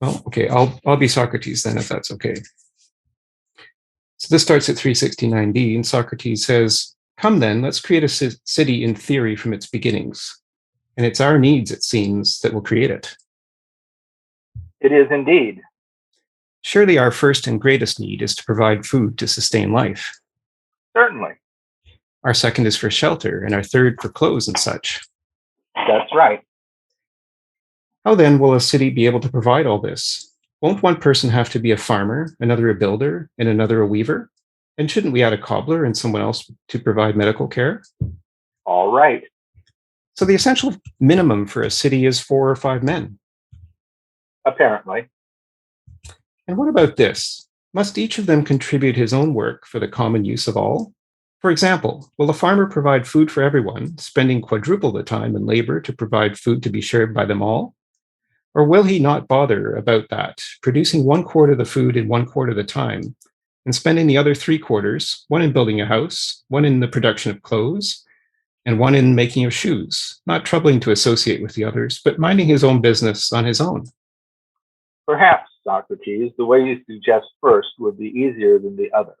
Well, okay, I'll be Socrates then, if that's okay. So this starts at 369D, and Socrates says, "Come then, let's create a city in theory from its beginnings. And it's our needs, it seems, that will create it." It is indeed. "Surely our first and greatest need is to provide food to sustain life. Certainly. Our second is for shelter, and our third for clothes and such. That's right. How then will a city be able to provide all this? Won't one person have to be a farmer, another a builder, and another a weaver? And shouldn't we add a cobbler and someone else to provide medical care? All right. So the essential minimum for a city is 4 or 5 men. Apparently. And what about this? Must each of them contribute his own work for the common use of all? For example, will a farmer provide food for everyone, spending quadruple the time and labor to provide food to be shared by them all? Or will he not bother about that, producing 1/4 of the food in 1/4 of the time, and spending the other 3/4, one in building a house, one in the production of clothes, and one in making of shoes, not troubling to associate with the others, but minding his own business on his own?" Perhaps, Socrates, the way you suggest first would be easier than the other.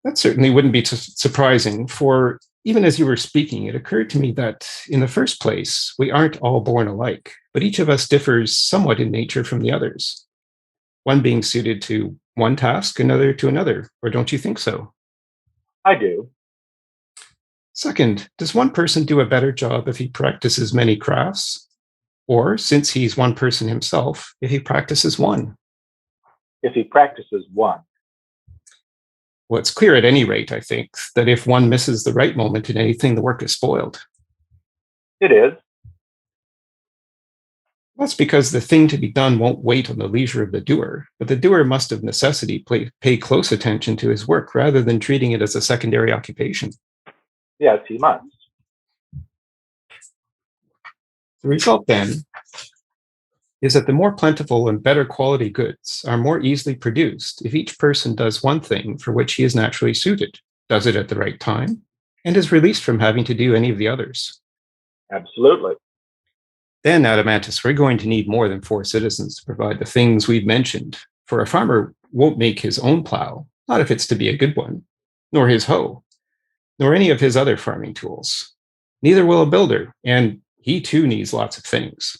That certainly wouldn't be surprising, for even as you were speaking, it occurred to me that, in the first place, we aren't all born alike, but each of us differs somewhat in nature from the others, one being suited to one task, another to another, or don't you think so? I do. Second, does one person do a better job if he practices many crafts? Or, since he's one person himself, if he practices one? If he practices one. Well, it's clear at any rate, I think, that if one misses the right moment in anything, the work is spoiled. It is. That's because the thing to be done won't wait on the leisure of the doer, but the doer must of necessity pay close attention to his work rather than treating it as a secondary occupation. Yes, he must. The result, then, is that the more plentiful and better quality goods are more easily produced if each person does one thing for which he is naturally suited, does it at the right time, and is released from having to do any of the others. Absolutely. Then, Adeimantus, we're going to need more than 4 citizens to provide the things we've mentioned, for a farmer won't make his own plow, not if it's to be a good one, nor his hoe, nor any of his other farming tools. Neither will a builder, and he too needs lots of things.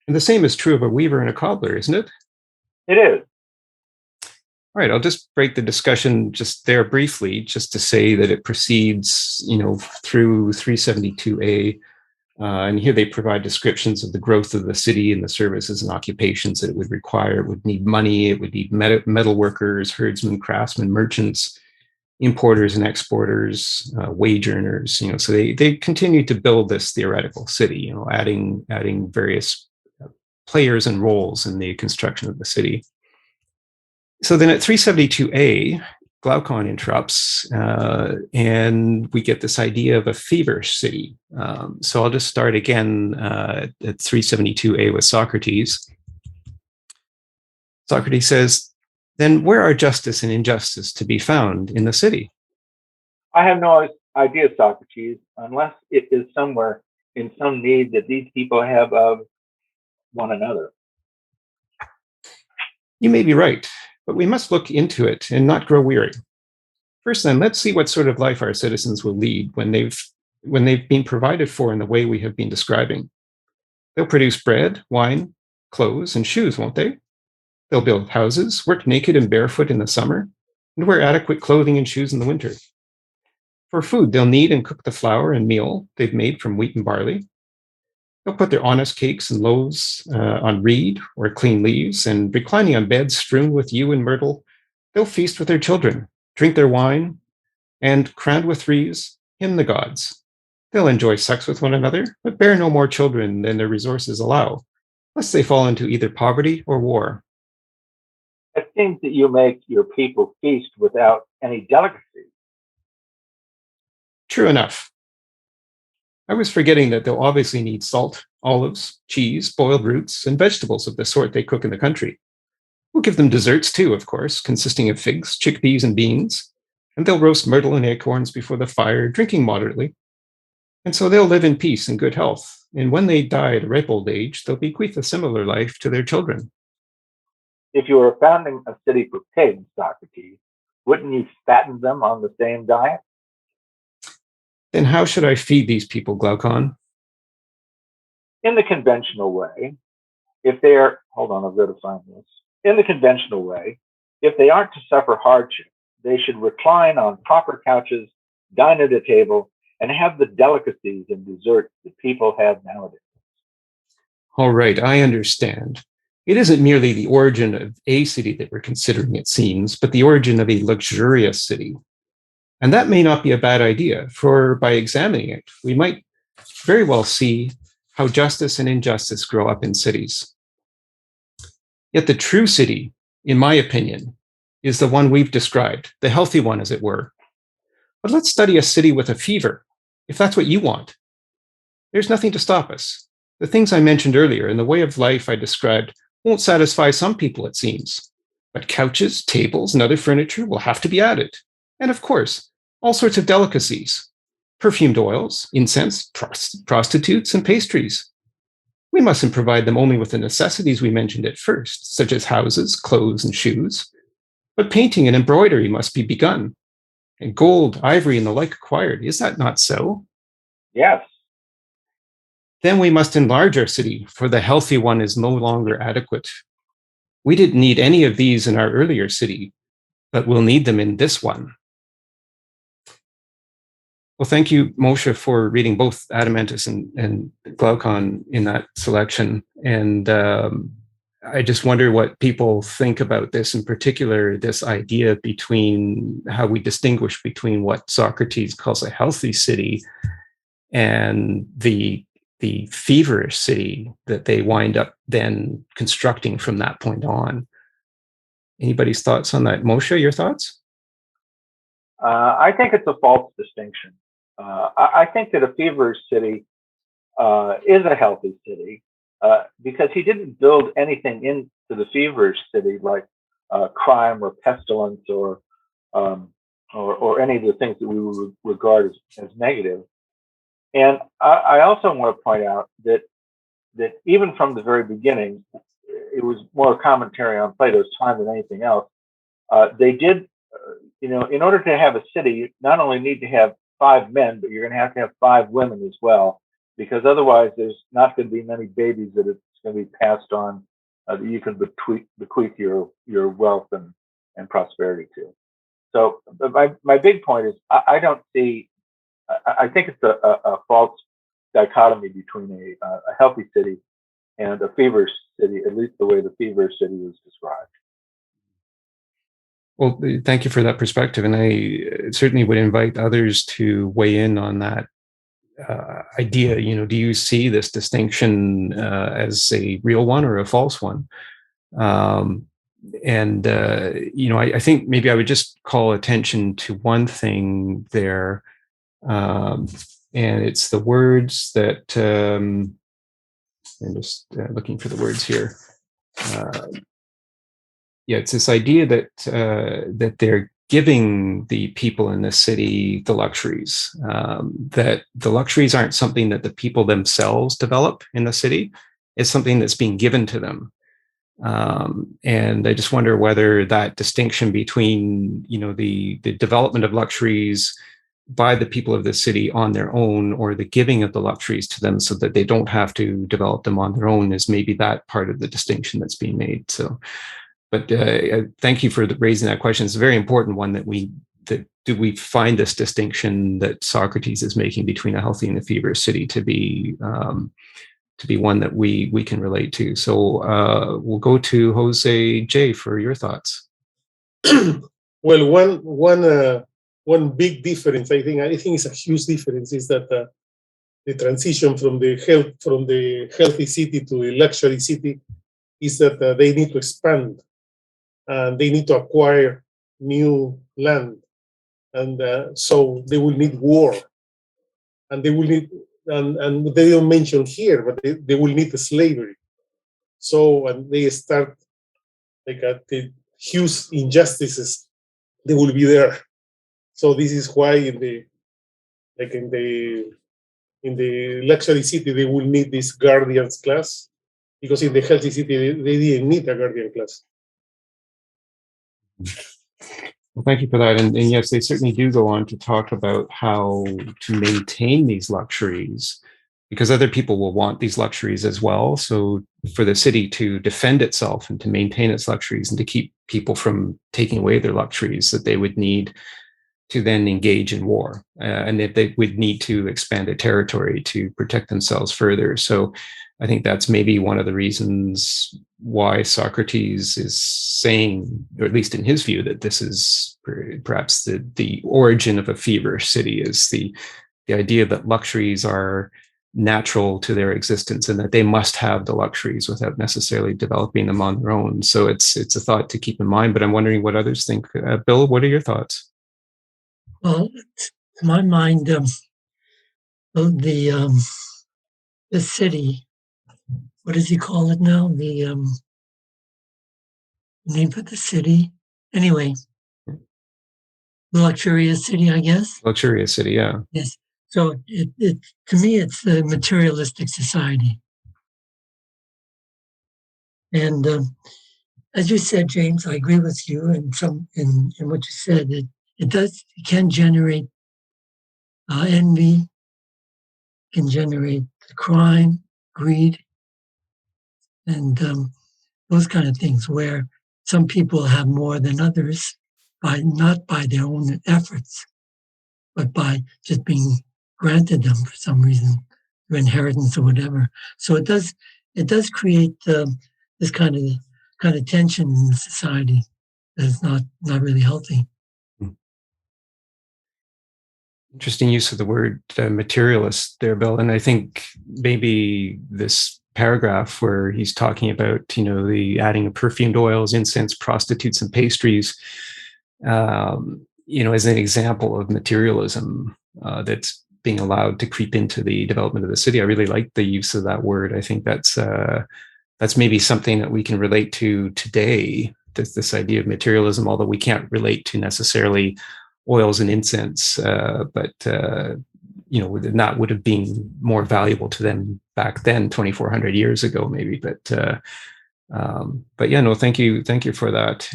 And the same is true of a weaver and a cobbler, isn't it? It is. All right, I'll just break the discussion just there briefly, just to say that it proceeds, through 372A, and here they provide descriptions of the growth of the city and the services and occupations that it would require. It would need money, it would need metal workers, herdsmen, craftsmen, merchants, importers and exporters, wage earners. So they continue to build this theoretical city, adding various players and roles in the construction of the city. So then at 372A, Glaucon interrupts, and we get this idea of a feverish city. So I'll just start again at 372a with Socrates. Socrates says, "Then where are justice and injustice to be found in the city?" I have no idea, Socrates, unless it is somewhere in some need that these people have of one another. You may be right, but we must look into it and not grow weary. First, then, let's see what sort of life our citizens will lead when they've been provided for in the way we have been describing. They'll produce bread, wine, clothes, and shoes, won't they? They'll build houses, work naked and barefoot in the summer, and wear adequate clothing and shoes in the winter. For food, they'll knead and cook the flour and meal they've made from wheat and barley. They'll put their honest cakes and loaves on reed or clean leaves, and reclining on beds strewn with yew and myrtle, they'll feast with their children, drink their wine, and, crowned with wreaths, hymn the gods. They'll enjoy sex with one another, but bear no more children than their resources allow, lest they fall into either poverty or war. It seems that you make your people feast without any delicacy. True enough. I was forgetting that they'll obviously need salt, olives, cheese, boiled roots, and vegetables of the sort they cook in the country. We'll give them desserts too, of course, consisting of figs, chickpeas, and beans, and they'll roast myrtle and acorns before the fire, drinking moderately. And so they'll live in peace and good health, and when they die at a ripe old age, they'll bequeath a similar life to their children. If you were founding a city for pigs, Socrates, wouldn't you fatten them on the same diet? Then how should I feed these people, Glaucon? In the conventional way, if they are, hold on, I've got to find this. In the conventional way, if they aren't to suffer hardship, they should recline on proper couches, dine at a table, and have the delicacies and desserts that people have nowadays. All right, I understand. It isn't merely the origin of a city that we're considering, it seems, but the origin of a luxurious city. And that may not be a bad idea, for by examining it, we might very well see how justice and injustice grow up in cities. Yet the true city, in my opinion, is the one we've described, the healthy one, as it were. But let's study a city with a fever, if that's what you want. There's nothing to stop us. The things I mentioned earlier and the way of life I described won't satisfy some people, it seems. But couches, tables, and other furniture will have to be added. And of course, all sorts of delicacies, perfumed oils, incense, prostitutes, and pastries. We mustn't provide them only with the necessities we mentioned at first, such as houses, clothes, and shoes. But painting and embroidery must be begun, and gold, ivory, and the like acquired. Is that not so? Yes. Then we must enlarge our city, for the healthy one is no longer adequate. We didn't need any of these in our earlier city, but we'll need them in this one. Well, thank you, Moshe, for reading both Adeimantus and Glaucon in that selection. And I just wonder what people think about this, in particular, this idea between how we distinguish between what Socrates calls a healthy city and the feverish city that they wind up then constructing from that point on. Anybody's thoughts on that? Moshe, your thoughts? I think it's a false distinction. I think that a feverish city is a healthy city because he didn't build anything into the feverish city like crime or pestilence or any of the things that we would regard as negative. And I also want to point out that even from the very beginning, it was more commentary on Plato's time than anything else. They did, in order to have a city, you not only need to have 5 men, but you're going to have 5 women as well, because otherwise there's not going to be many babies that it's going to be passed on that you can bequeath your wealth and prosperity to. So my big point is I don't see. I think it's a false dichotomy between a healthy city and a feverish city, at least the way the feverish city was described. Well, thank you for that perspective. And I certainly would invite others to weigh in on that idea. Do you see this distinction as a real one or a false one? I think maybe I would just call attention to one thing there, and it's the words that I'm just looking for the words here. It's this idea that they're giving the people in the city the luxuries, that the luxuries aren't something that the people themselves develop in the city. It's something that's being given to them. And I just wonder whether that distinction between, the development of luxuries by the people of the city on their own, or the giving of the luxuries to them so that they don't have to develop them on their own, is maybe that part of the distinction that's being made. So, but thank you for raising that question. It's a very important one do we find this distinction that Socrates is making between a healthy and a feverish city to be one that we can relate to. So we'll go to Jose J for your thoughts. Well, one big difference, I think it's a huge difference, is that the transition from the healthy city to the luxury city is that they need to expand and they need to acquire new land, and so they will need war, and they will need and they don't mention here, but they will need the slavery. So and they start like the huge injustices, they will be there. So this is why in the luxury city they will need this guardians class, because in the healthy city they didn't need a guardian class. Well, thank you for that. And yes, they certainly do go on to talk about how to maintain these luxuries, because other people will want these luxuries as well. So for the city to defend itself and to maintain its luxuries and to keep people from taking away their luxuries, that they would need to then engage in war, and that they would need to expand their territory to protect themselves further. So I think that's maybe one of the reasons why Socrates is saying, or at least in his view, that this is perhaps the origin of a feverish city, is the idea that luxuries are natural to their existence and that they must have the luxuries without necessarily developing them on their own. So it's a thought to keep in mind, but I'm wondering what others think. Bill, what are your thoughts? Well, to my mind, the city, what does he call it now? The name for the city? Anyway, the luxurious city, I guess. Luxurious city, yeah. Yes. So it to me, it's a materialistic society. And as you said, James, I agree with you. And in what you said, it can generate envy, can generate crime, greed, and those kind of things, where some people have more than others not by their own efforts, but by just being granted them for some reason, through inheritance or whatever. So it does create this kind of tension in society that is not really healthy. Interesting use of the word materialist there, Bill. And I think maybe this paragraph where he's talking about, the adding of perfumed oils, incense, prostitutes, and pastries, as an example of materialism that's being allowed to creep into the development of the city. I really like the use of that word. I think that's maybe something that we can relate to today, this idea of materialism, although we can't relate to necessarily oils and incense, but that would have been more valuable to them back then, 2,400 years ago, maybe. But yeah, no, thank you for that.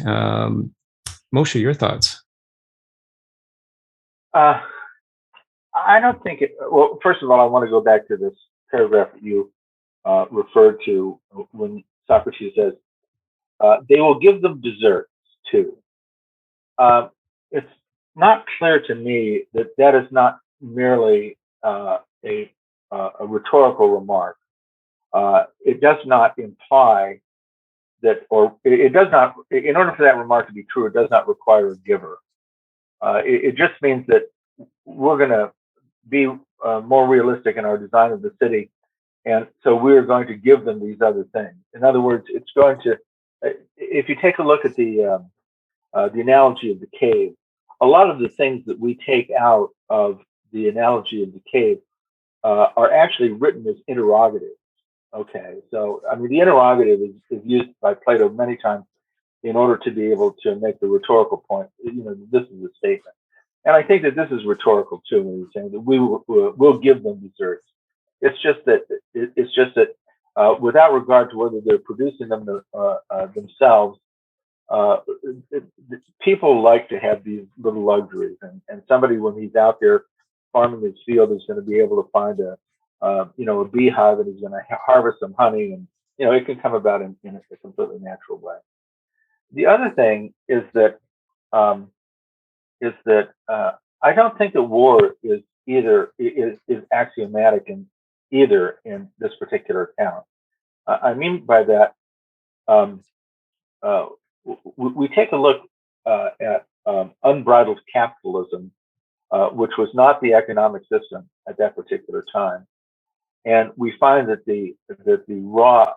Moshe, your thoughts? I don't think it. Well, first of all, I want to go back to this paragraph that you referred to when Socrates says, "They will give them desserts too." It's not clear to me that is not merely a rhetorical remark. It does not imply that, or it does not. In order for that remark to be true, it does not require a giver. It just means that we're going to be more realistic in our design of the city, and so we're going to give them these other things. In other words, it's going to if you take a look at the analogy of the cave, a lot of the things that we take out of the analogy of the cave are actually written as interrogatives. Okay, so I mean, the interrogative is used by Plato many times in order to be able to make the rhetorical point. This is a statement, and I think that this is rhetorical too. When he's saying that we'll give them desserts, it's just that without regard to whether they're producing them themselves, people like to have these little luxuries, and somebody, when he's out there farming his field, is going to be able to find a beehive, and he's going to harvest some honey, and it can come about in a completely natural way. The other thing is that I don't think that war is axiomatic in this particular account. I mean by that, we take a look at unbridled capitalism, which was not the economic system at that particular time, and we find that the raw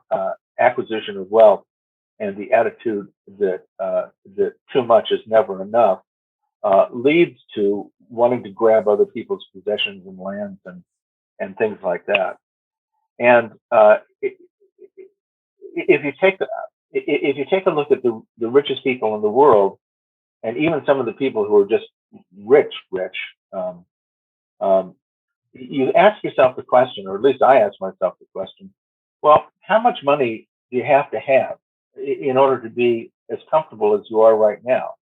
acquisition of wealth and the attitude that too much is never enough leads to wanting to grab other people's possessions and lands and things like that. And if you take a look at the richest people in the world, and even some of the people who are just rich, you ask yourself the question, or at least I ask myself the question: well, how much money do you have to have in order to be as comfortable as you are right now?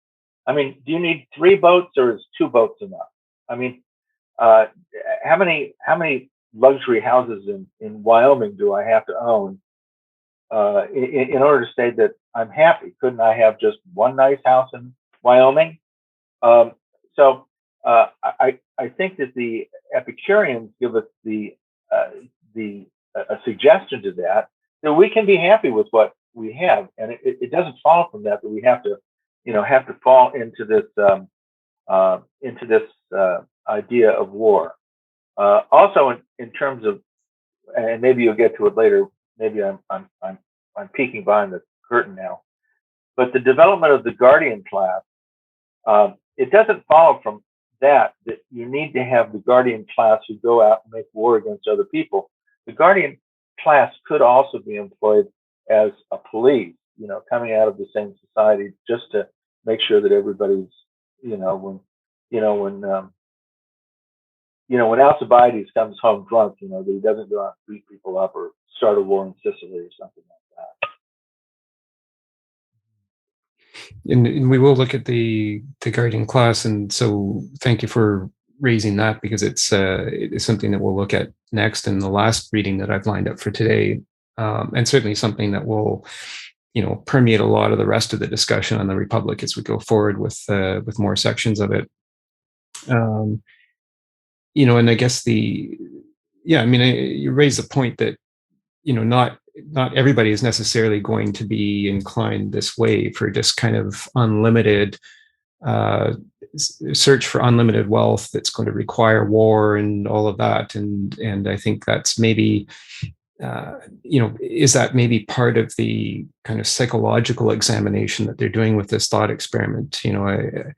I mean, do you need 3 boats, or is 2 boats enough? I mean, how many luxury houses in Wyoming do I have to own in order to say that I'm happy? Couldn't I have just one nice house in Wyoming? So I think that the Epicureans give us a suggestion to that we can be happy with what we have, and it doesn't follow from that we have to fall into this idea of war. Also, in terms of, and maybe you'll get to it later. Maybe I'm peeking behind the curtain now, but the development of the guardian class, it doesn't follow from that you need to have the guardian class who go out and make war against other people. The guardian class could also be employed as a police, coming out of the same society, just to make sure that everybody's, when Alcibiades comes home drunk, that he doesn't go out and beat people up or start a war in Sicily or something like that. And we will look at the guardian class, and so thank you for raising that, because it's something that we'll look at next in the last reading that I've lined up for today, and certainly something that will permeate a lot of the rest of the discussion on the Republic as we go forward with more sections of it. And I guess you raise the point that not everybody is necessarily going to be inclined this way for just kind of unlimited search for unlimited wealth that's going to require war and all of that. And I think that's maybe, is that maybe part of the kind of psychological examination that they're doing with this thought experiment? Are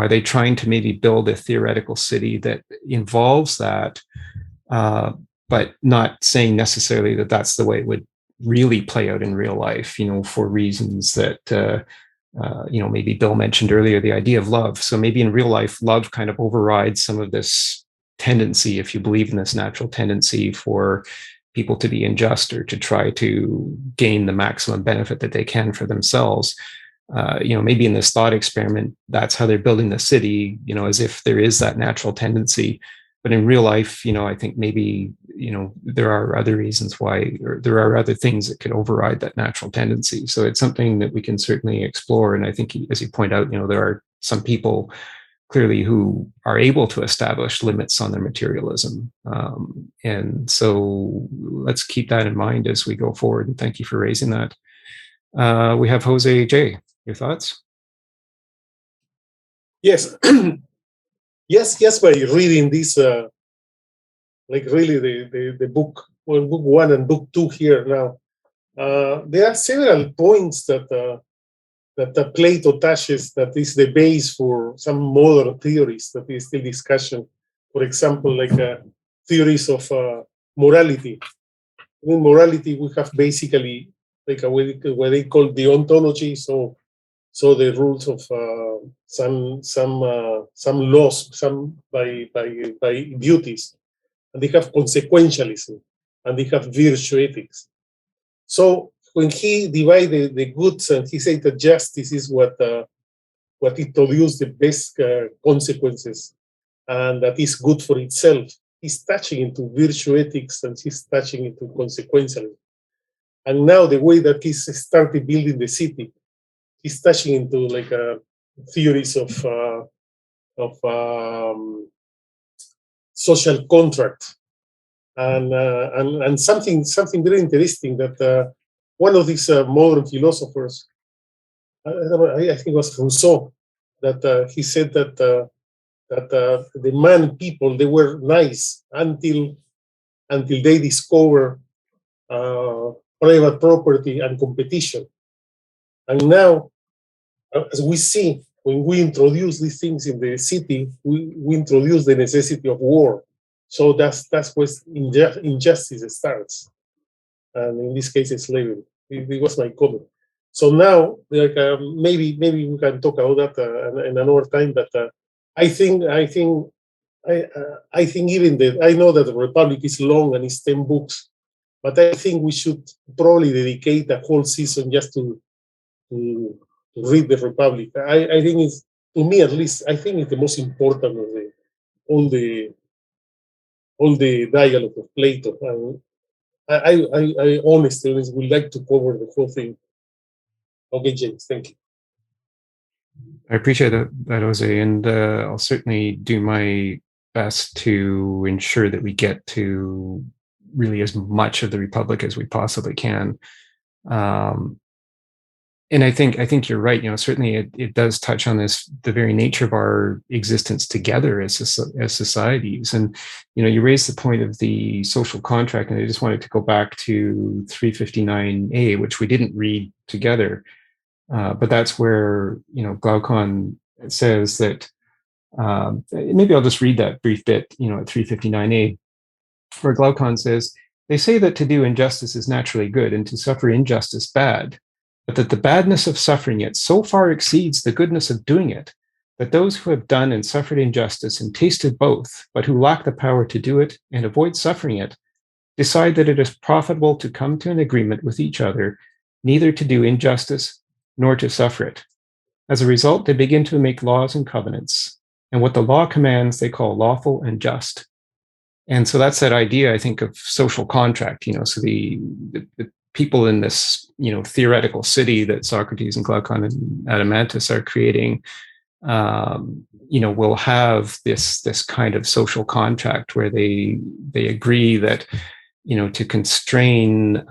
they trying to maybe build a theoretical city that involves that, but not saying necessarily that that's the way it would really play out in real life, for reasons that, maybe Bill mentioned earlier, the idea of love. So maybe in real life, love kind of overrides some of this tendency, if you believe in this natural tendency for people to be unjust or to try to gain the maximum benefit that they can for themselves. Maybe in this thought experiment, that's how they're building the city, as if there is that natural tendency. But in real life, I think maybe, there are other reasons why, or there are other things that could override that natural tendency. So it's something that we can certainly explore. And I think, as you point out, there are some people clearly who are able to establish limits on their materialism. And so let's keep that in mind as we go forward. And thank you for raising that. We have Jose J. Your thoughts? Yes. Yes, by reading this, like really the book 1 and book 2 here now, there are several points that Plato touches that is the base for some modern theories that is still discussion. For example, like theories of morality. In morality, we have basically like what they call deontology. So the rules of some laws, some by duties, and they have consequentialism, and they have virtue ethics. So when he divided the goods and he said that justice is what it produces the best consequences and that is good for itself, he's touching into virtue ethics and he's touching into consequentialism. And now the way that he's started building the city, he's touching into like theories of social contract and something very interesting that one of these modern philosophers, I think it was Rousseau, that he said that the man people, they were nice until they discover private property and competition. And now, as we see, when we introduce these things in the city, we introduce the necessity of war. So that's where injustice starts. And in this case, it's slavery. It was my comment. So now, like maybe we can talk about that in another time. But I think even I know that the Republic is long and it's 10 books, but I think we should probably dedicate a whole season just to read the Republic. I think it's, to me at least, I think it's the most important of all the dialogue of Plato. And I honestly would like to cover the whole thing. Okay, James, thank you. I appreciate that, Jose, and I'll certainly do my best to ensure that we get to really as much of the Republic as we possibly can. And I think you're right. Certainly it does touch on the very nature of our existence together as societies. And you raised the point of the social contract, and I just wanted to go back to 359A, which we didn't read together, but that's where Glaucon says that. Maybe I'll just read that brief bit. At 359A, where Glaucon says, "They say that to do injustice is naturally good, and to suffer injustice bad. But that the badness of suffering it so far exceeds the goodness of doing it, that those who have done and suffered injustice and tasted both, but who lack the power to do it and avoid suffering it, decide that it is profitable to come to an agreement with each other, neither to do injustice nor to suffer it. As a result, they begin to make laws and covenants, and what the law commands they call lawful and just." And so that's that idea, I think, of social contract. So the people in this, theoretical city that Socrates and Glaucon and Adeimantus are creating, will have this kind of social contract where they agree that, to constrain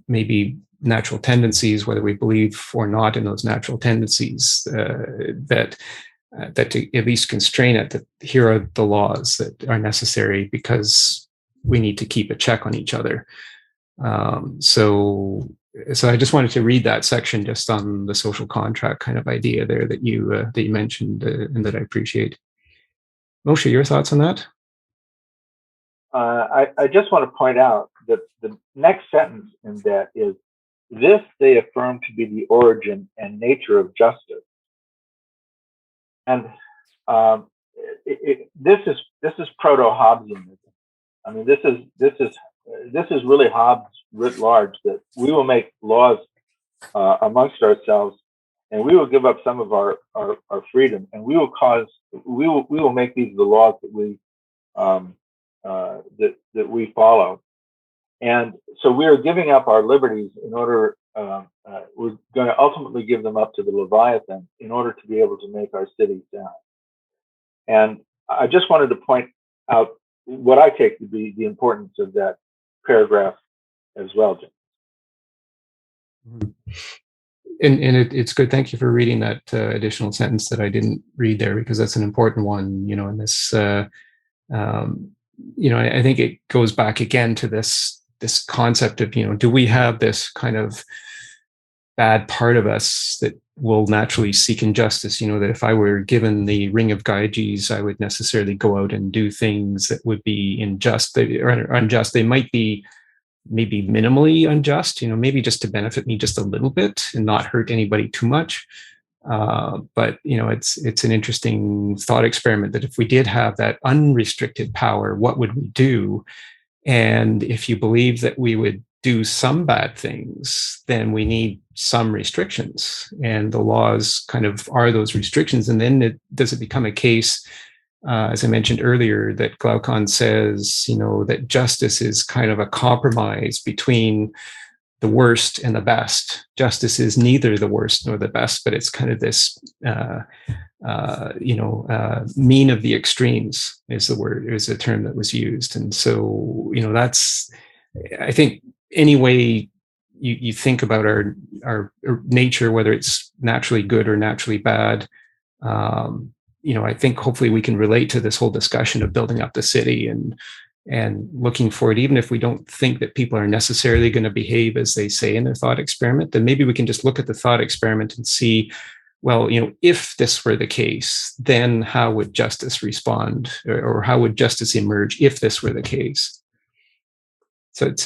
maybe natural tendencies, whether we believe or not in those natural tendencies, that to at least constrain it, that here are the laws that are necessary because we need to keep a check on each other. So I just wanted to read that section just on the social contract kind of idea there that you mentioned and that I appreciate. Moshe, your thoughts on that? I just want to point out that the next sentence in that is, "This they affirm to be the origin and nature of justice." And this is proto-Hobbesianism. I mean, this is really Hobbes writ large, that we will make laws amongst ourselves, and we will give up some of our freedom, and we will make these the laws that we follow. And so we are giving up our liberties in order. We're going to ultimately give them up to the Leviathan in order to be able to make our cities sound. And I just wanted to point out what I take to be the importance of that paragraph as well, Jim. And it's good. Thank you for reading that additional sentence that I didn't read there, because that's an important one. In this, I think it goes back again to this this concept of, do we have this kind of bad part of us that will naturally seek injustice? That if I were given the Ring of Gyges, I would necessarily go out and do things that would be unjust. They might be maybe minimally unjust, maybe just to benefit me just a little bit and not hurt anybody too much. But it's an interesting thought experiment that if we did have that unrestricted power, what would we do? And if you believe that we would do some bad things, then we need some restrictions, and the laws kind of are those restrictions. And then does it become a case, as I mentioned earlier, that Glaucon says, that justice is kind of a compromise between the worst and the best. Justice is neither the worst nor the best, but it's kind of this, mean of the extremes is the term that was used. And so, that's, I think, any way you think about our nature, whether it's naturally good or naturally bad, I think hopefully we can relate to this whole discussion of building up the city and looking for it, even if we don't think that people are necessarily going to behave as they say in their thought experiment, then maybe we can just look at the thought experiment and see, well, if this were the case, then how would justice respond, or how would justice emerge if this were the case? So it's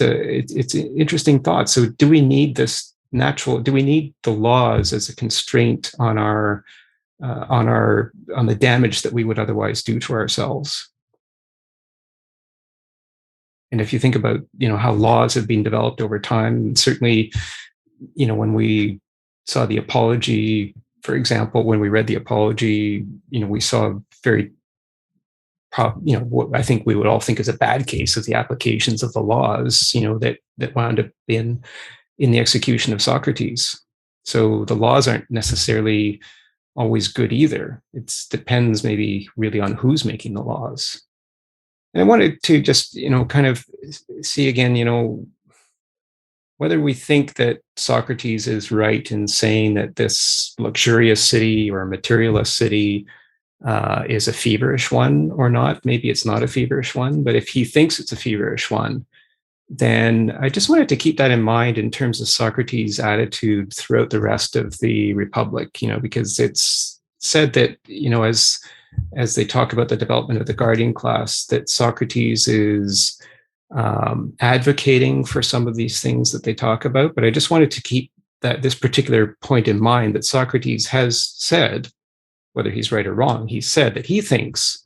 an interesting thought. So do we need do we need the laws as a constraint on the damage that we would otherwise do to ourselves? And if you think about, how laws have been developed over time, certainly, when we saw the Apology, for example, when we read the Apology, we saw very, what I think we would all think is a bad case of the applications of the laws, that wound up in the execution of Socrates. So the laws aren't necessarily always good either. It depends maybe really on who's making the laws. And I wanted to just, kind of see again, whether we think that Socrates is right in saying that this luxurious city or materialist city is a feverish one or not. Maybe it's not a feverish one, but if he thinks it's a feverish one, then I just wanted to keep that in mind in terms of Socrates' attitude throughout the rest of the Republic, because it's said that, as they talk about the development of the guardian class, that Socrates is advocating for some of these things that they talk about. But I just wanted to keep this particular point in mind, that Socrates has said, whether he's right or wrong, he said that he thinks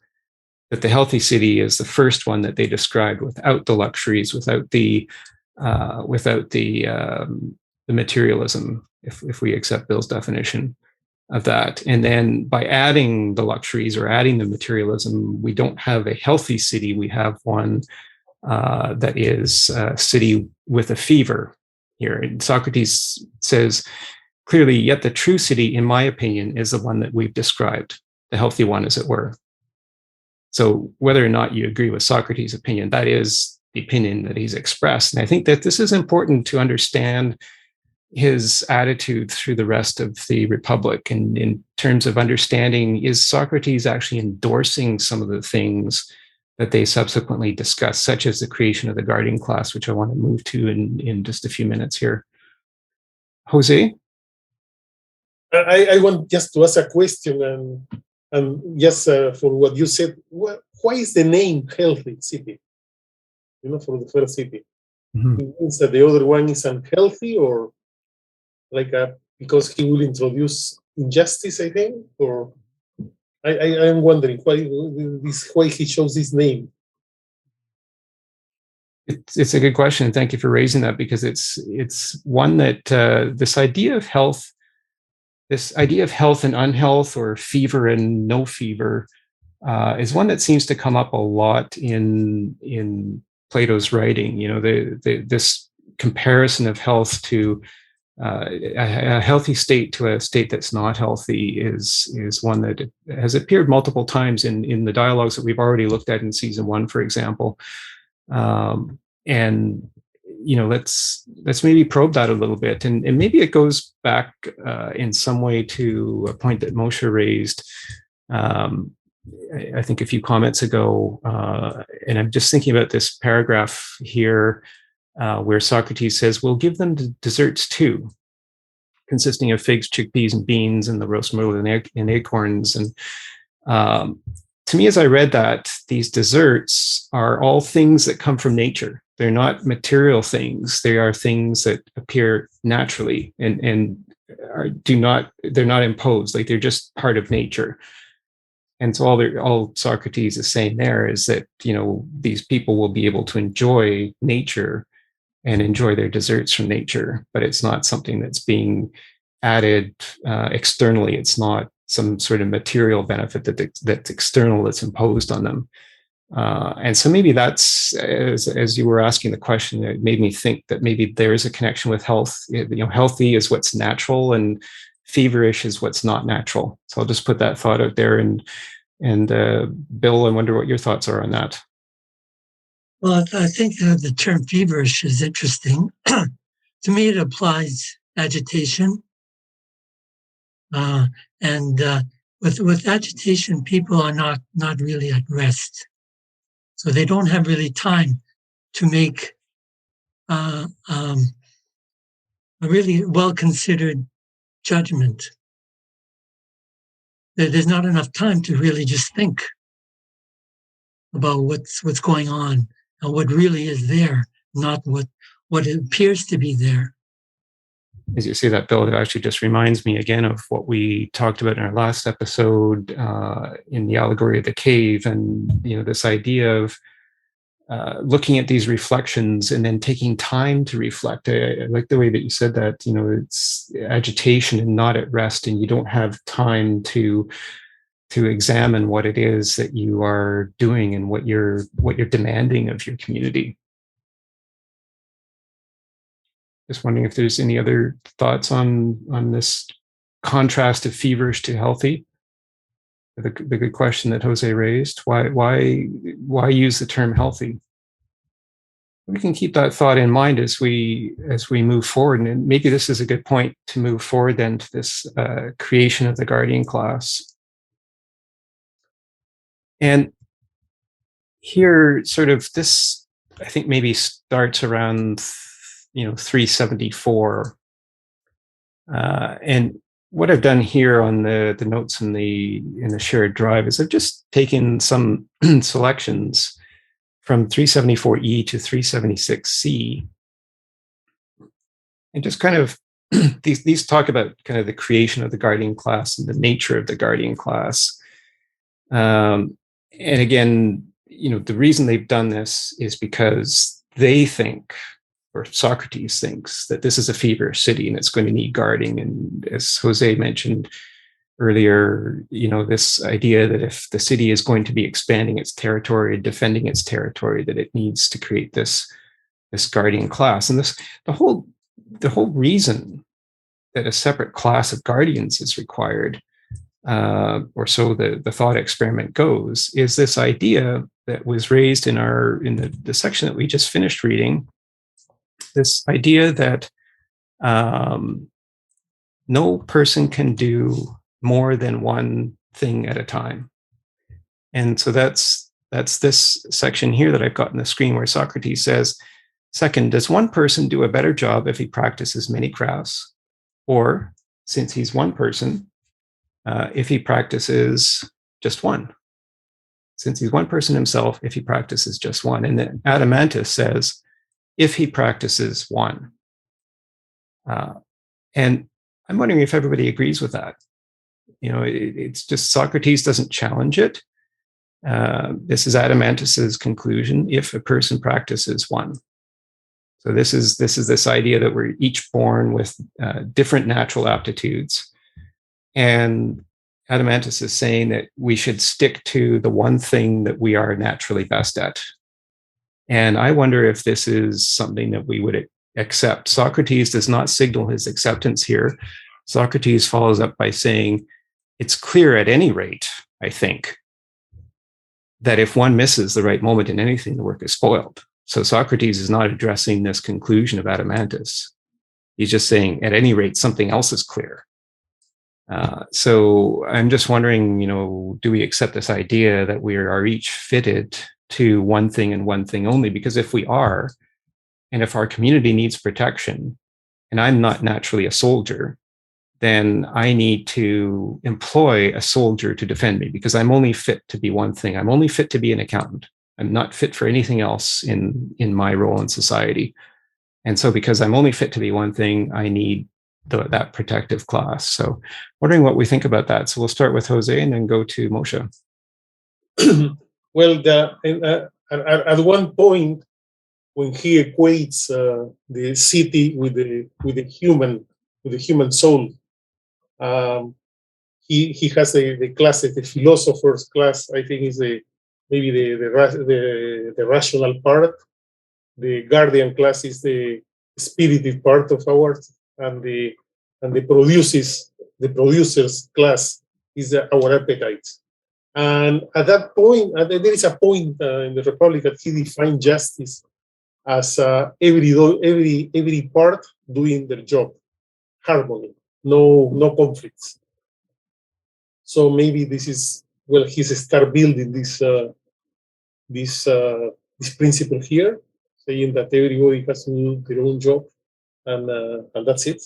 that the healthy city is the first one that they described without the luxuries, without the materialism, if we accept Bill's definition of that. And then by adding the luxuries or adding the materialism, we don't have a healthy city. We have one that is a city with a fever here. And Socrates says clearly, yet the true city, in my opinion, is the one that we've described, the healthy one, as it were. So whether or not you agree with Socrates' opinion, that is the opinion that he's expressed. And I think that this is important to understand his attitude through the rest of the Republic. And in terms of understanding, is Socrates actually endorsing some of the things that they subsequently discuss, such as the creation of the guardian class, which I want to move to in just a few minutes here. Jose? I want just to ask a question, and just for what you said, why is the name Healthy City? For the first city, it means that the other one is unhealthy, or because he will introduce injustice, I think, or I am wondering why he chose this name. It's a good question. Thank you for raising that, because it's one that this idea of health and unhealth, or fever and no fever, is one that seems to come up a lot in Plato's writing. This comparison of health to a healthy state to a state that's not healthy is one that has appeared multiple times in the dialogues that we've already looked at in season 1, for example. And let's maybe probe that a little bit, and maybe it goes back in some way to a point that Moshe raised, I think a few comments ago, and I'm just thinking about this paragraph here where Socrates says, we'll give them desserts too, consisting of figs, chickpeas, and beans, and the roast myrtle and acorns. And to me, as I read that, these desserts are all things that come from nature. They're not material things. They are things that appear naturally and they're not imposed. Like, they're just part of nature. And so all Socrates is saying there is that, these people will be able to enjoy nature and enjoy their desserts from nature, but it's not something that's being added externally. It's not some sort of material benefit that's external, that's imposed on them. And so maybe that's, as you were asking the question, it made me think that maybe there is a connection with health. Healthy is what's natural, and feverish is what's not natural. So I'll just put that thought out there. And Bill, I wonder what your thoughts are on that. Well, I think the term feverish is interesting. To me, it applies agitation. And with agitation, people are not really at rest. So they don't have really time to make a really well-considered judgment. There's not enough time to really just think about what's going on and what really is there, not what appears to be there. As you say that, Bill, it actually just reminds me again of what we talked about in our last episode in the allegory of the cave, and this idea of looking at these reflections and then taking time to reflect. I like the way that you said that. It's agitation and not at rest, and you don't have time to examine what it is that you are doing and what you're demanding of your community. Just wondering if there's any other thoughts on this contrast of feverish to healthy. The good question that Jose raised. Why use the term healthy? We can keep that thought in mind as we move forward, and maybe this is a good point to move forward then to this creation of the guardian class. And here, sort of this, I think maybe starts around 374. And what I've done here on the notes in the shared drive is I've just taken some selections from 374E to 376C, and just kind of these talk about kind of the creation of the guardian class and the nature of the guardian class. And again, the reason they've done this is because they think, or Socrates thinks, that this is a feverish city and it's going to need guarding. And as Jose mentioned earlier, this idea that if the city is going to be expanding its territory, defending its territory, that it needs to create this guardian class. And the whole reason that a separate class of guardians is required, or so the thought experiment goes, is this idea that was raised in the section that we just finished reading. This idea that no person can do more than one thing at a time. And so that's this section here that I've got on the screen, where Socrates says, second, does one person do a better job if he practices many crafts? Or, since he's one person, if he practices just one? Since he's one person himself, if he practices just one? And then Adeimantus says, if he practices one. And I'm wondering if everybody agrees with that. It's just Socrates doesn't challenge it. This is Adeimantus's conclusion: if a person practices one. So this is this idea that we're each born with different natural aptitudes, and Adeimantus is saying that we should stick to the one thing that we are naturally best at. And I wonder if this is something that we would accept. Socrates does not signal his acceptance here. Socrates follows up by saying, it's clear at any rate, I think, that if one misses the right moment in anything, the work is spoiled. So Socrates is not addressing this conclusion of Adeimantus. He's just saying, at any rate, something else is clear. So I'm just wondering, do we accept this idea that we are each fitted to one thing and one thing only? Because if we are, And if our community needs protection, and I'm not naturally a soldier, then I need to employ a soldier to defend me because I'm only fit to be one thing. I'm only fit to be an accountant. I'm not fit for anything else in my role in society. And so because I'm only fit to be one thing, I need that protective class. So wondering what we think about that. So we'll start with Jose and then go to Moshe. Well, at one point, when he equates the city with the human soul, he has the class, the philosopher's class. I think is maybe the rational part. The guardian class is the spirited part of ours, and the producers class is our appetites. And at that point, there is a point in the Republic that he defined justice as every part doing their job, harmony, no conflicts. So maybe this is he's start building this principle here, saying that everybody has to do their own job, and that's it.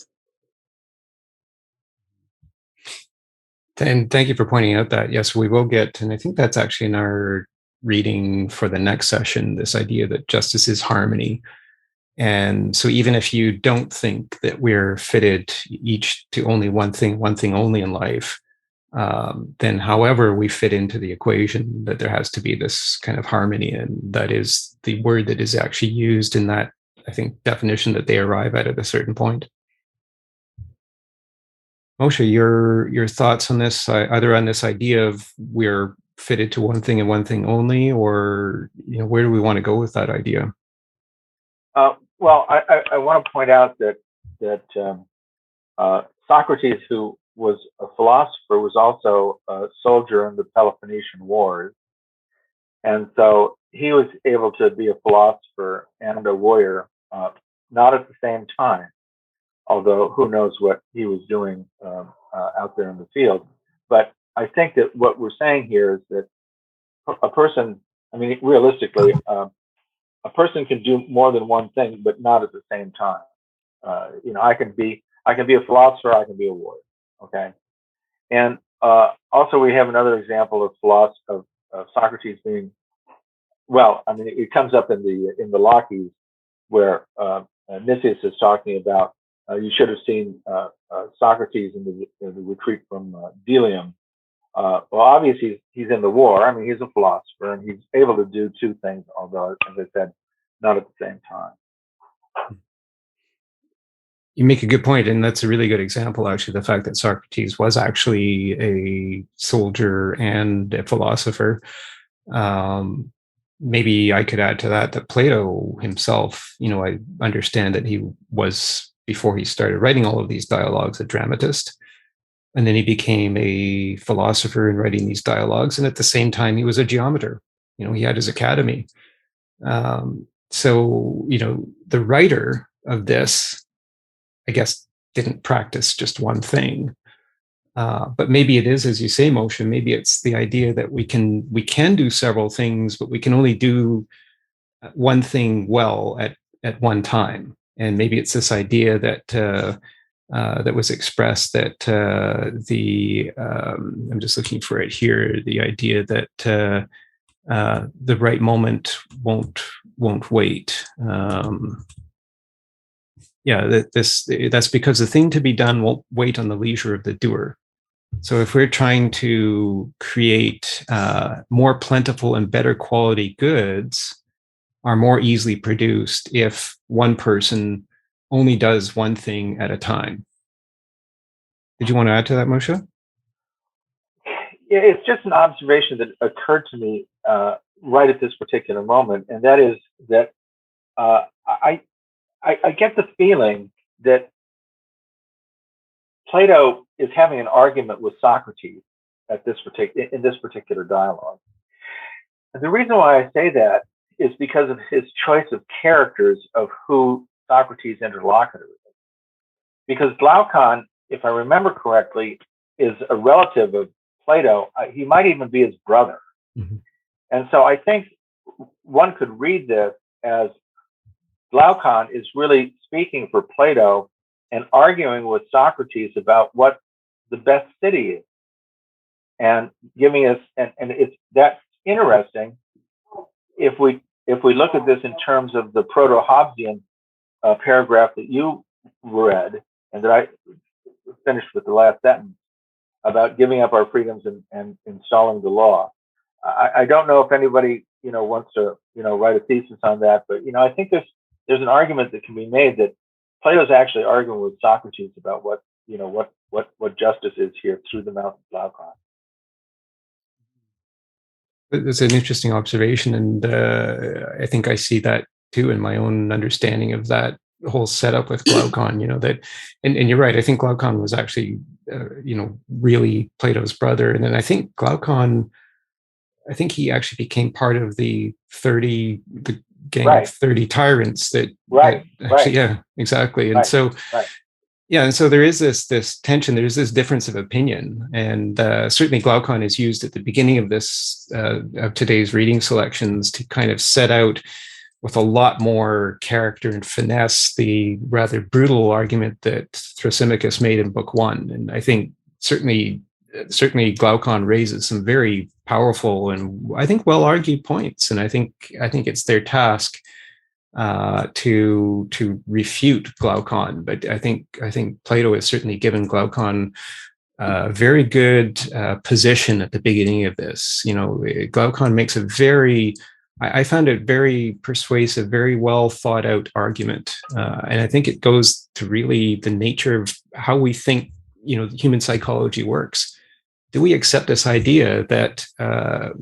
And thank you for pointing out that. Yes, we will get, and I think that's actually in our reading for the next session, this idea that justice is harmony. And so even if you don't think that we're fitted each to only one thing only in life, then however we fit into the equation, that there has to be this kind of harmony. And that is the word that is actually used in that, I think, definition that they arrive at a certain point. Moshe, your thoughts on this, either on this idea of we're fitted to one thing and one thing only, or where do we want to go with that idea? Well, I want to point out that Socrates, who was a philosopher, was also a soldier in the Peloponnesian Wars, and so he was able to be a philosopher and a warrior, not at the same time. Although who knows what he was doing out there in the field. But I think that what we're saying here is that a person, I mean, realistically, a person can do more than one thing, but not at the same time. I can be a philosopher, I can be a warrior. Okay, and also we have another example of Socrates being, well, I mean, it comes up in the Laches where Nicias is talking about. You should have seen Socrates in the retreat from Delium. Well, obviously he's in the war. I mean, he's a philosopher and he's able to do two things, although, as I said, not at the same time. You make a good point, and that's a really good example, actually, the fact that Socrates was actually a soldier and a philosopher. Maybe I could add to that Plato himself, I understand that he was, before he started writing all of these dialogues, a dramatist. And then he became a philosopher in writing these dialogues. And at the same time, he was a geometer. He had his academy. So, the writer of this, I guess, didn't practice just one thing. But maybe it is, as you say, Moshe, maybe it's the idea that we can do several things, but we can only do one thing well at one time. And maybe it's this idea that that was expressed that I'm just looking for it here, the idea that the right moment won't wait. That's because the thing to be done won't wait on the leisure of the doer. So if we're trying to create more plentiful and better quality goods, are more easily produced if one person only does one thing at a time. Did you want to add to that, Moshe? Yeah, it's just an observation that occurred to me right at this particular moment, and that is that I get the feeling that Plato is having an argument with Socrates in this particular dialogue. And the reason why I say that is because of his choice of characters of who Socrates' interlocutor is. Because Glaucon, if I remember correctly, is a relative of Plato. He might even be his brother. Mm-hmm. And so I think one could read this as Glaucon is really speaking for Plato and arguing with Socrates about what the best city is, and giving us, and it's that's interesting if we look at this in terms of the proto-Hobbesian paragraph that you read, and that I finished with the last sentence about giving up our freedoms and installing the law. I don't know if anybody wants to write a thesis on that, but I think there's an argument that can be made that Plato's actually arguing with Socrates about what justice is here through the mouth of Glaucon. It's an interesting observation, and I think I see that too in my own understanding of that whole setup with Glaucon. That, and you're right. I think Glaucon was actually, really Plato's brother, and then I think Glaucon, I think he actually became part of the gang of 30 tyrants that actually, yeah, exactly. And so yeah, and so there is this tension, there's this difference of opinion, and certainly Glaucon is used at the beginning of this of today's reading selections to kind of set out with a lot more character and finesse the rather brutal argument that Thrasymachus made in Book 1. And I think certainly Glaucon raises some very powerful and I think well-argued points, and I think it's their task to refute Glaucon. But I think Plato has certainly given Glaucon a very good position at the beginning of this. Glaucon makes a very, I found it very persuasive, very well thought out argument, and I think it goes to really the nature of how we think human psychology works. Do we accept this idea that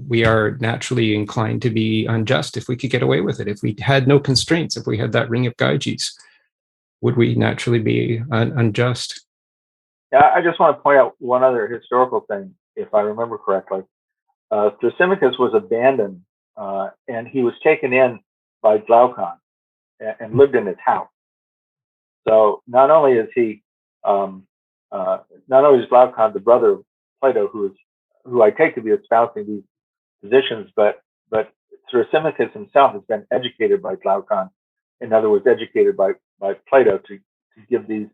we are naturally inclined to be unjust if we could get away with it? If we had no constraints, if we had that Ring of Gyges, would we naturally be unjust? Yeah, I just want to point out one other historical thing, if I remember correctly. Thrasymachus was abandoned, and he was taken in by Glaucon and lived in his house. So not only is Glaucon the brother of Plato, who I take to be espousing these positions, but Thrasymachus himself has been educated by Glaucon, in other words, educated by Plato to give this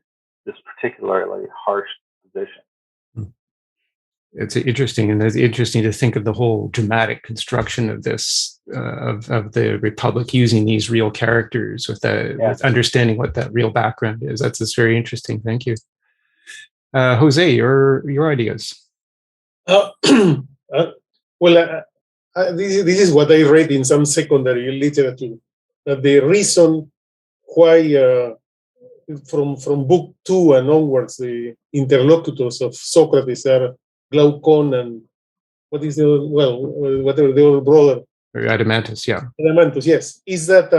particularly harsh position. It's interesting, and it's interesting to think of the whole dramatic construction of this of the Republic using these real characters with understanding what that real background is. That's very interesting. Thank you, Jose. Your ideas. This is what I read in some secondary literature, that the reason why from book 2 and onwards the interlocutors of Socrates are Glaucon and whatever the other brother, Adeimantus, yes, is that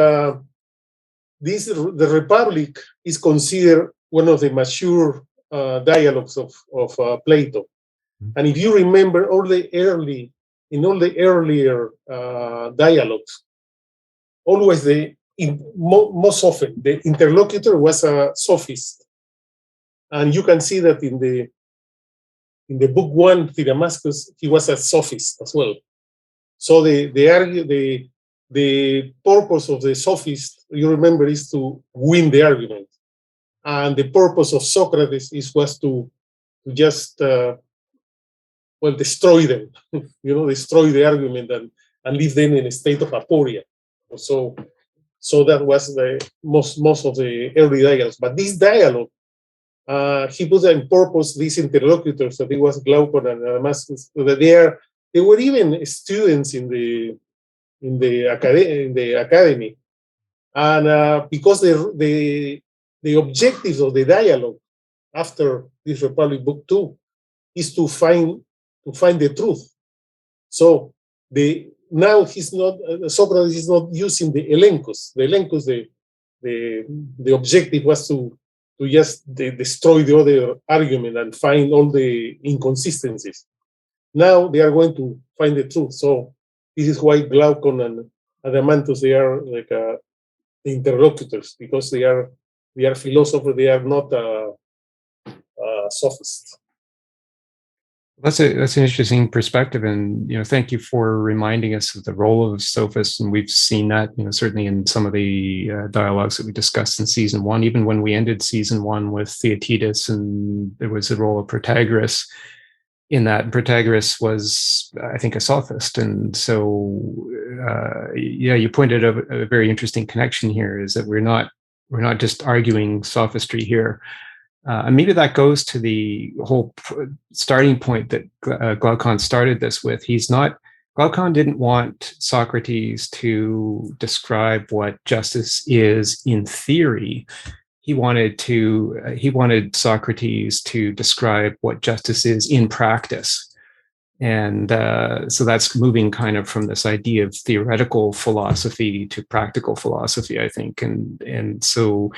the Republic is considered one of the mature dialogues of Plato. And if you remember in all the earlier dialogues, always most often the interlocutor was a sophist, and you can see that in the book 1, Thrasymachus, he was a sophist as well. So the purpose of the sophist, you remember, is to win the argument, and the purpose of Socrates was to just destroy them, destroy the argument and leave them in a state of aporia. So that was the most of the early dialogues. But this dialogue, he put in purpose these interlocutors, that it was Glaucon and Damascus, that they were even students in the academy, and because the objectives of the dialogue after this Republic Book 2 is to find the truth. So now Socrates is not using the elencos. The elencos, the objective was to just destroy the other argument and find all the inconsistencies. Now they are going to find the truth. So this is why Glaucon and Adeimantus, they are like the interlocutors, because they are philosophers. They are not sophists. That's an interesting perspective, and thank you for reminding us of the role of sophists. And we've seen that, certainly in some of the dialogues that we discussed in season one. Even when we ended season one with Theaetetus, and there was the role of Protagoras in that. Protagoras was, I think, a sophist, and so yeah, you pointed out a very interesting connection here. Is that we're not just arguing sophistry here. And maybe that goes to the whole starting point that Glaucon started this with. Glaucon didn't want Socrates to describe what justice is in theory. He wanted Socrates to describe what justice is in practice. And so that's moving kind of from this idea of theoretical philosophy to practical philosophy, I think. And so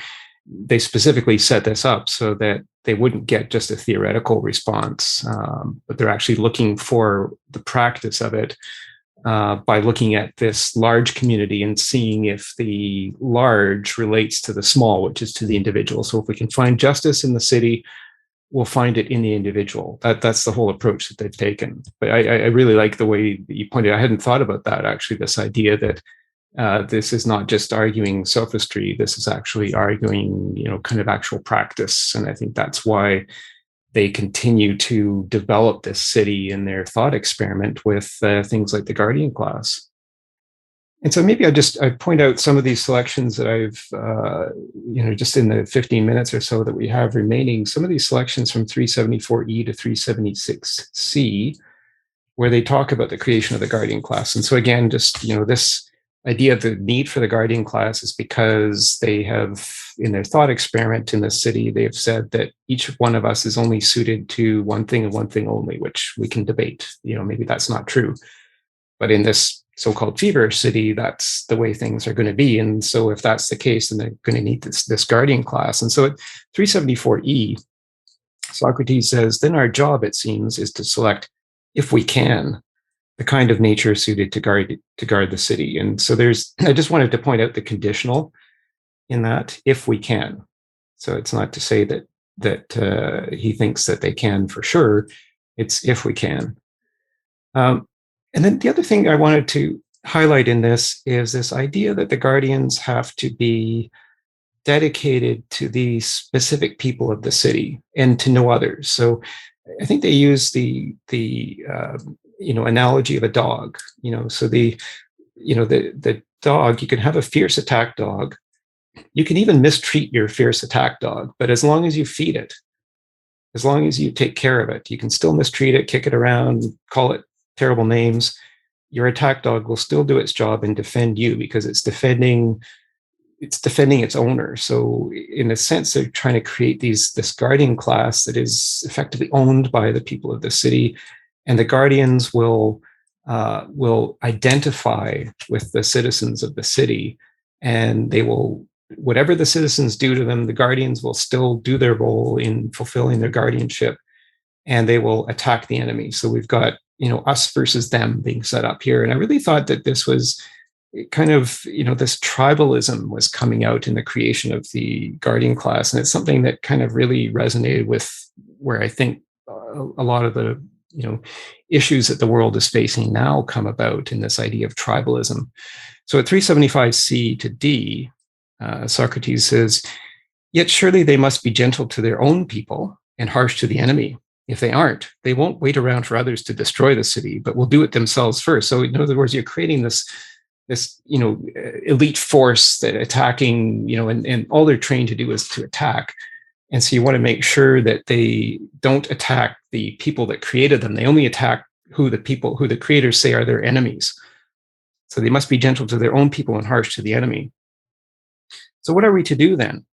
they specifically set this up so that they wouldn't get just a theoretical response, but they're actually looking for the practice of it by looking at this large community and seeing if the large relates to the small, which is to the individual. So if we can find justice in the city, we'll find it in the individual. That's the whole approach that they've taken. But I really like the way that you pointed. I hadn't thought about that, actually, this idea that this is not just arguing sophistry. This is actually arguing, kind of actual practice. And I think that's why they continue to develop this city in their thought experiment with things like the guardian class. And so maybe I point out some of these selections that I've, just in the 15 minutes or so that we have remaining, some of these selections from 374E to 376C, where they talk about the creation of the guardian class. And so again, just, this idea of the need for the guardian class is because they have, in their thought experiment in the city, they have said that each one of us is only suited to one thing and one thing only, which we can debate. Maybe that's not true. But in this so-called feverish city, that's the way things are going to be. And so if that's the case, then they're going to need this guardian class. And so at 374E, Socrates says, then our job, it seems, is to select, if we can, the kind of nature suited to guard the city. And so I just wanted to point out the conditional in that, if we can. So it's not to say that he thinks that they can for sure. It's if we can. And then the other thing I wanted to highlight in this is this idea that the guardians have to be dedicated to the specific people of the city and to no others. So I think they use the analogy of a dog. So the dog, you can have a fierce attack dog. You can even mistreat your fierce attack dog, but as long as you feed it, as long as you take care of it, you can still mistreat it, kick it around, call it terrible names. Your attack dog will still do its job and defend you because it's defending its owner. So in a sense, they're trying to create this guardian class that is effectively owned by the people of the city, and the guardians will identify with the citizens of the city, and they will, whatever the citizens do to them, the guardians will still do their role in fulfilling their guardianship, and they will attack the enemy. So we've got, us versus them being set up here. And I really thought that this was kind of, this tribalism was coming out in the creation of the guardian class. And it's something that kind of really resonated with where I think a lot of the, issues that the world is facing now come about in this idea of tribalism. So at 375C to D, Socrates says, yet surely they must be gentle to their own people and harsh to the enemy. If they aren't, they won't wait around for others to destroy the city, but will do it themselves first. So in other words, you're creating this elite force that attacking, and all they're trained to do is to attack. And so you want to make sure that they don't attack the people that created them. They only attack who the creators say are their enemies. So they must be gentle to their own people and harsh to the enemy. So what are we to do then?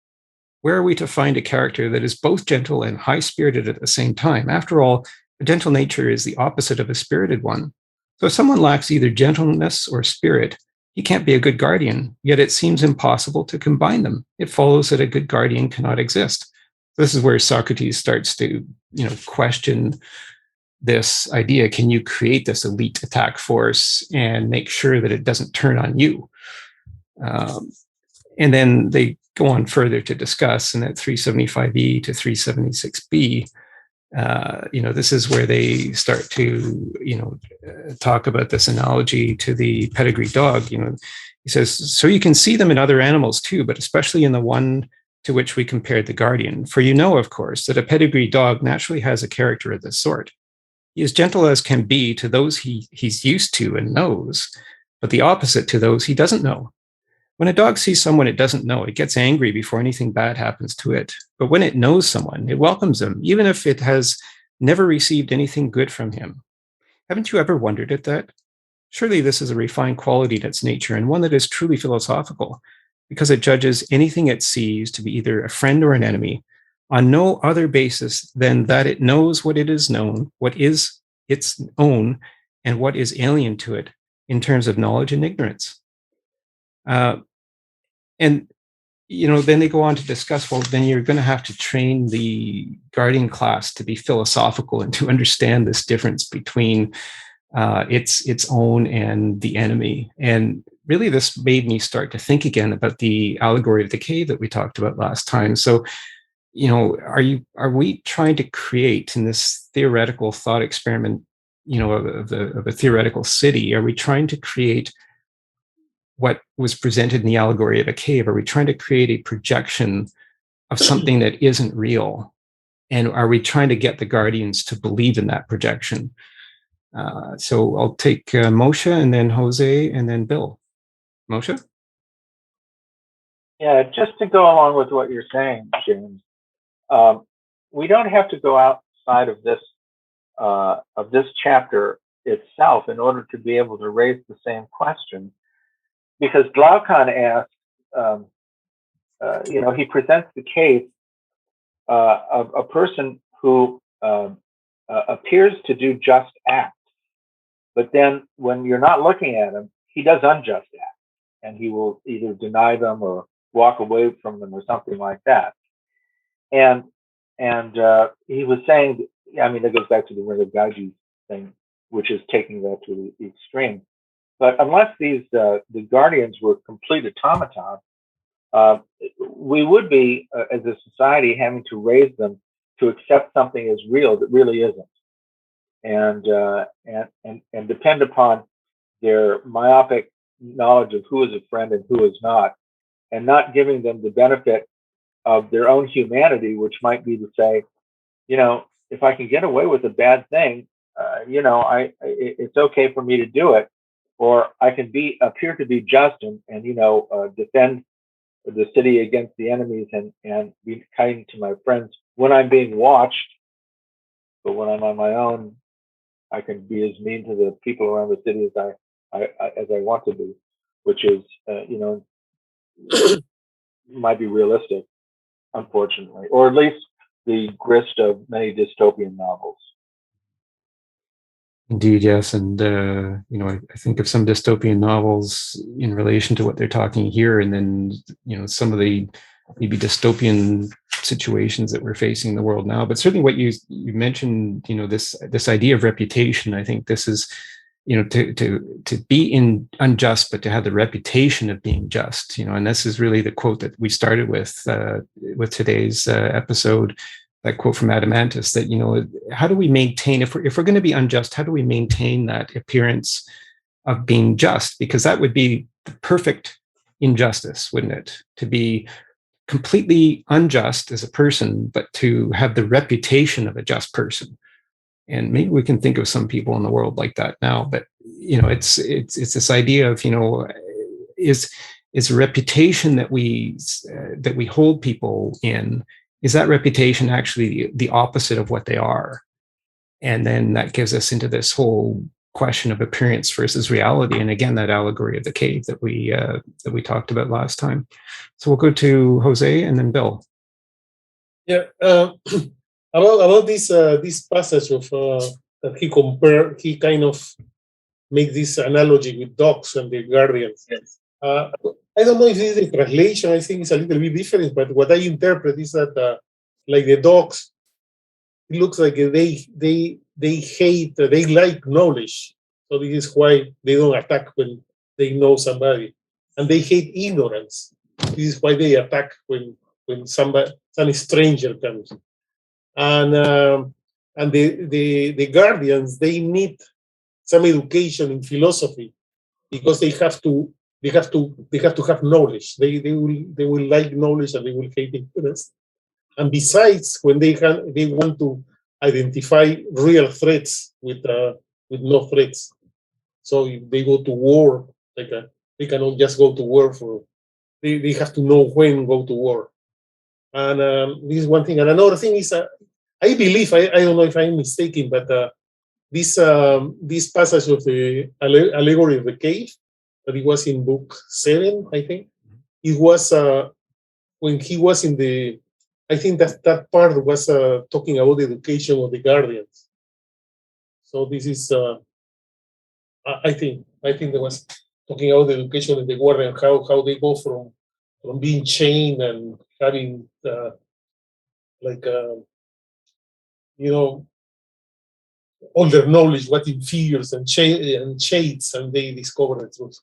Where are we to find a character that is both gentle and high-spirited at the same time? After all, a gentle nature is the opposite of a spirited one. So if someone lacks either gentleness or spirit, he can't be a good guardian, yet it seems impossible to combine them. It follows that a good guardian cannot exist. This is where Socrates starts to, question this idea. Can you create this elite attack force and make sure that it doesn't turn on you? And then they go on further to discuss, and at 375E to 376B, This is where they start to, talk about this analogy to the pedigree dog. He says, so you can see them in other animals too, but especially in the one to which we compared the guardian. For you know, of course, that a pedigree dog naturally has a character of this sort. He is gentle as can be to those he's used to and knows, but the opposite to those he doesn't know. When a dog sees someone it doesn't know, it gets angry before anything bad happens to it. But when it knows someone, it welcomes them, even if it has never received anything good from him. Haven't you ever wondered at that? Surely this is a refined quality in its nature, and one that is truly philosophical, because it judges anything it sees to be either a friend or an enemy on no other basis than that it knows what it is known, what is its own, and what is alien to it in terms of knowledge and ignorance. And then they go on to discuss, well, then you're going to have to train the guardian class to be philosophical and to understand this difference between its own and the enemy. And really, this made me start to think again about the allegory of the cave that we talked about last time. So, are we trying to create in this theoretical thought experiment, of a theoretical city? Are we trying to create what was presented in the allegory of a cave? Are we trying to create a projection of something that isn't real? And are we trying to get the guardians to believe in that projection? So I'll take Moshe and then Jose and then Bill. Moshe? Yeah, just to go along with what you're saying, James, we don't have to go outside of this chapter itself in order to be able to raise the same question. Because Glaucon asks, he presents the case of a person who appears to do just acts, but then when you're not looking at him, he does unjust acts, and he will either deny them or walk away from them or something like that. And he was saying, that goes back to the Ring of Gyges thing, which is taking that to the extreme. But unless the guardians were complete automatons, we would be, as a society, having to raise them to accept something as real that really isn't, and depend upon their myopic knowledge of who is a friend and who is not, and not giving them the benefit of their own humanity, which might be to say, if I can get away with a bad thing, it's okay for me to do it. Or I can appear to be just and defend the city against the enemies and be kind to my friends when I'm being watched. But when I'm on my own, I can be as mean to the people around the city as I want to be, which is might be realistic, unfortunately, or at least the grist of many dystopian novels. Indeed, yes. And, I think of some dystopian novels in relation to what they're talking here, and then, some of the maybe dystopian situations that we're facing in the world now. But certainly what you mentioned, this idea of reputation, I think this is, to be unjust, but to have the reputation of being just, and this is really the quote that we started with today's episode. That quote from Adamantis, that how do we maintain, if we're going to be unjust, how do we maintain that appearance of being just? Because that would be the perfect injustice, wouldn't it? To be completely unjust as a person, but to have the reputation of a just person. And maybe we can think of some people in the world like that now. But it's this idea of is a reputation that we hold people in. Is that reputation actually the opposite of what they are? And then that gives us into this whole question of appearance versus reality. And again, that allegory of the cave that we talked about last time. So we'll go to Jose and then Bill. Yeah, about this passage of that he kind of make this analogy with dogs and the guardians. Yes. I don't know if this is a translation. I think it's a little bit different, but what I interpret is that, like the dogs, it looks like they hate, they like knowledge. So this is why they don't attack when they know somebody, and they hate ignorance. This is why they attack when some stranger comes. And and the guardians, they need some education in philosophy because they have to have knowledge. They will like knowledge and they will hate ignorance. And besides, when they want to identify real threats with no threats. So if they go to war, they cannot just go to war they have to know when go to war. And this is one thing. And another thing is, I believe, I don't know if I'm mistaken, but this passage of the allegory of the cave, that it was in book 7, I think. It was when he was in the, I think that part was talking about the education of the guardians. So this is, I think there was talking about the education of the guardian, how they go from being chained and having all their knowledge, what in figures and shades, and they discover the truth.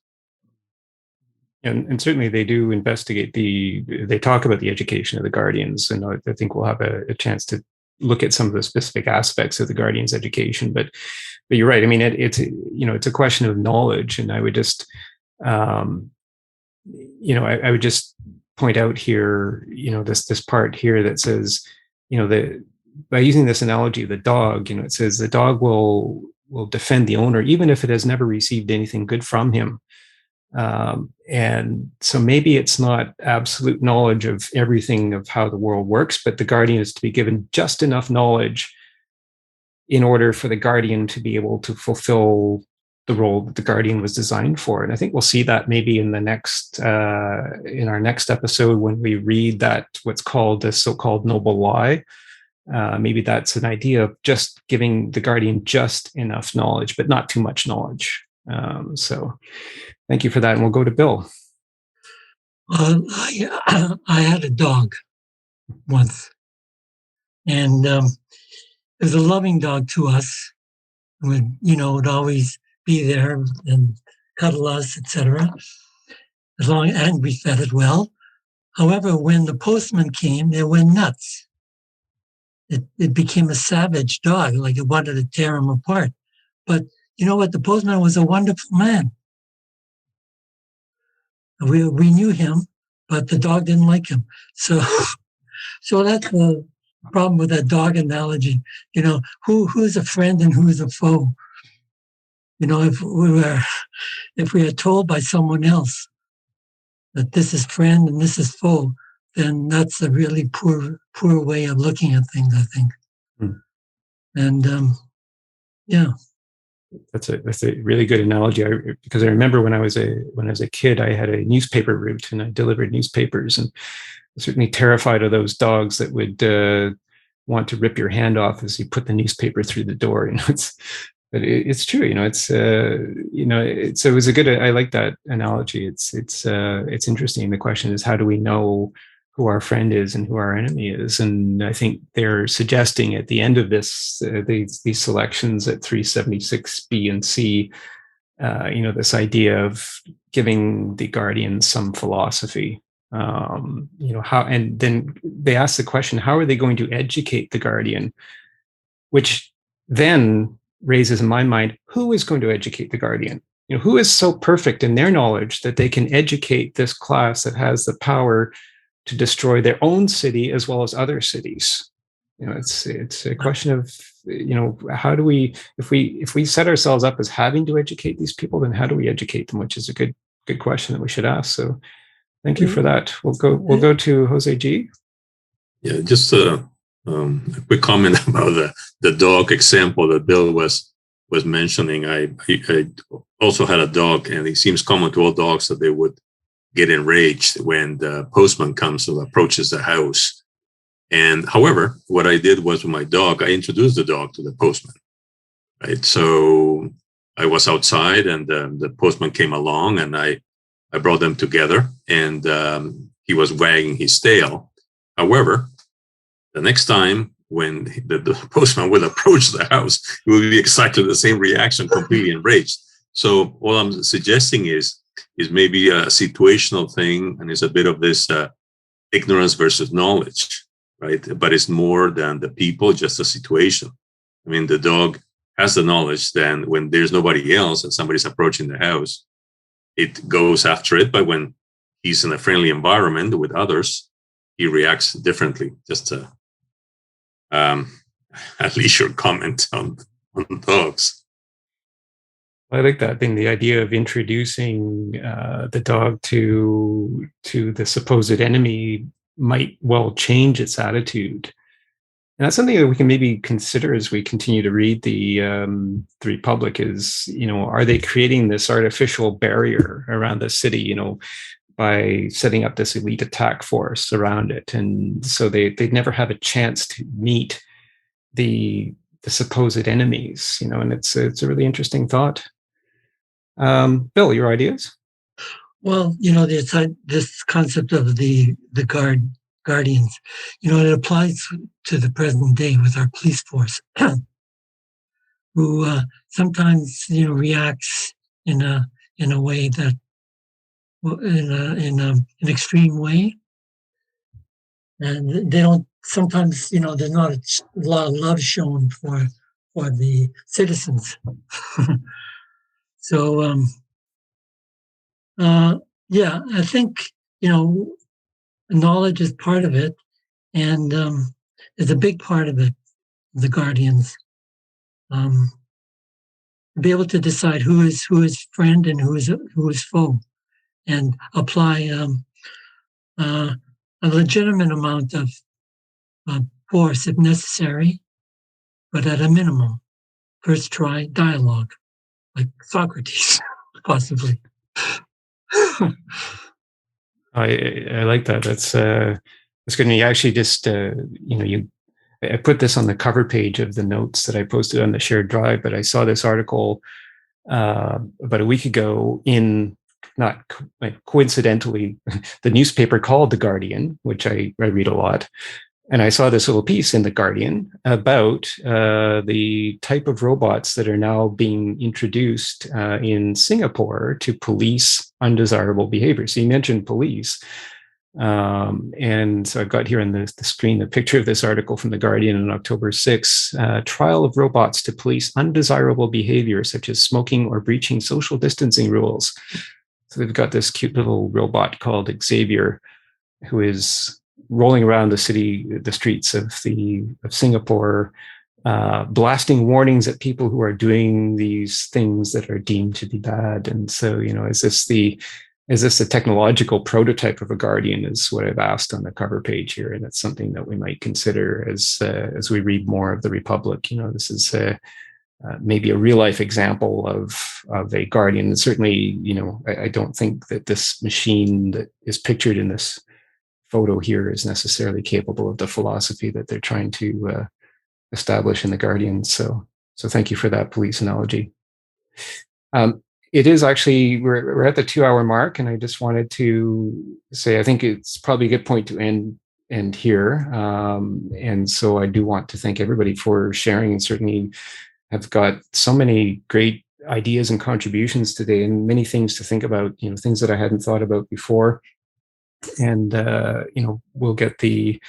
And certainly they do investigate they talk about the education of the guardians, and I think we'll have a chance to look at some of the specific aspects of the guardians' education. But you're right. I mean, it's a question of knowledge, and I would just, I would just point out here, this part here that says, by using this analogy of the dog, it says the dog will defend the owner even if it has never received anything good from him. And so maybe it's not absolute knowledge of everything of how the world works, but the guardian is to be given just enough knowledge in order for the guardian to be able to fulfill the role that the guardian was designed for. And I think we'll see that maybe in in our next episode when we read that what's called the so-called noble lie. Maybe that's an idea of just giving the guardian just enough knowledge, but not too much knowledge. So thank you for that. And we'll go to Bill. I had a dog once, and it was a loving dog to us. Would always be there and cuddle us, etc. And we fed it well. However, when the postman came, it went nuts. It became a savage dog, like it wanted to tear him apart. But you know what? The postman was a wonderful man. We knew him, but the dog didn't like him. So that's the problem with that dog analogy. Who's a friend and who's a foe? If we are told by someone else that this is friend and this is foe, then that's a really poor way of looking at things, I think. And yeah. That's a really good analogy. Because I remember when I was a kid, I had a newspaper route and I delivered newspapers, and I'm certainly terrified of those dogs that would want to rip your hand off as you put the newspaper through the door. But it's true. It was a good. I like that analogy. It's interesting. The question is, how do we know who our friend is and who our enemy is? And I think they're suggesting at the end of this, these selections at 376 B and C, this idea of giving the guardian some philosophy. How, and then they ask the question, how are they going to educate the guardian? Which then raises in my mind, who is going to educate the guardian? Who is so perfect in their knowledge that they can educate this class that has the power to destroy their own city as well as other cities? It's a question of, how do we, if we set ourselves up as having to educate these people, then how do we educate them? Which is a good question that we should ask. So thank you for that. We'll go to Jose G. Yeah, just a quick comment about the dog example that Bill was mentioning. I also had a dog, and it seems common to all dogs that they would get enraged when the postman comes and approaches the house. And however, what I did was with my dog, I introduced the dog to the postman. Right, so I was outside, and the postman came along, and I brought them together, and he was wagging his tail. However, the next time when the postman will approach the house, it will be exactly the same reaction, completely enraged. So what I'm suggesting is maybe a situational thing, and it's a bit of this ignorance versus knowledge, right? But it's more than the people, just a situation. I mean, the dog has the knowledge. Then when there's nobody else and somebody's approaching the house, it goes after it. But when he's in a friendly environment with others, he reacts differently. Just a leisure comment on dogs. I like that thing, the idea of introducing the dog to the supposed enemy might well change its attitude. And that's something that we can maybe consider as we continue to read the Republic is, are they creating this artificial barrier around the city, by setting up this elite attack force around it? And so they'd never have a chance to meet the supposed enemies, and it's a really interesting thought. Bill, your ideas? Well, there's this concept of the guardians. It applies to the present day with our police force, who sometimes reacts in a way that in an extreme way, and they don't. Sometimes there's not a lot of love shown for the citizens. So yeah, I think knowledge is part of it, and is a big part of it. The guardians, to be able to decide who is friend and who is foe, and apply a legitimate amount of force if necessary, but at a minimum. First try dialogue, like Socrates, possibly. I like that. That's good. You actually just I put this on the cover page of the notes that I posted on the shared drive, but I saw this article about a week ago in, not coincidentally, the newspaper called The Guardian, which I read a lot. And I saw this little piece in The Guardian about the type of robots that are now being introduced in Singapore to police undesirable behavior. So you mentioned police. And so I've got here on the screen a picture of this article from The Guardian on October 6. Trial of robots to police undesirable behavior such as smoking or breaching social distancing rules. So they've got this cute little robot called Xavier, who is rolling around the streets of Singapore, blasting warnings at people who are doing these things that are deemed to be bad. And so, is this a technological prototype of a guardian, is what I've asked on the cover page here. And it's something that we might consider as we read more of the Republic. This is maybe a real life example of a guardian. And certainly, I don't think that this machine that is pictured in this photo here is necessarily capable of the philosophy that they're trying to establish in the Guardian. So thank you for that police analogy. It is actually, we're at the 2-hour mark, and I just wanted to say, I think it's probably a good point to end here. And so I do want to thank everybody for sharing, and certainly have got so many great ideas and contributions today, and many things to think about, things that I hadn't thought about before. And, we'll get the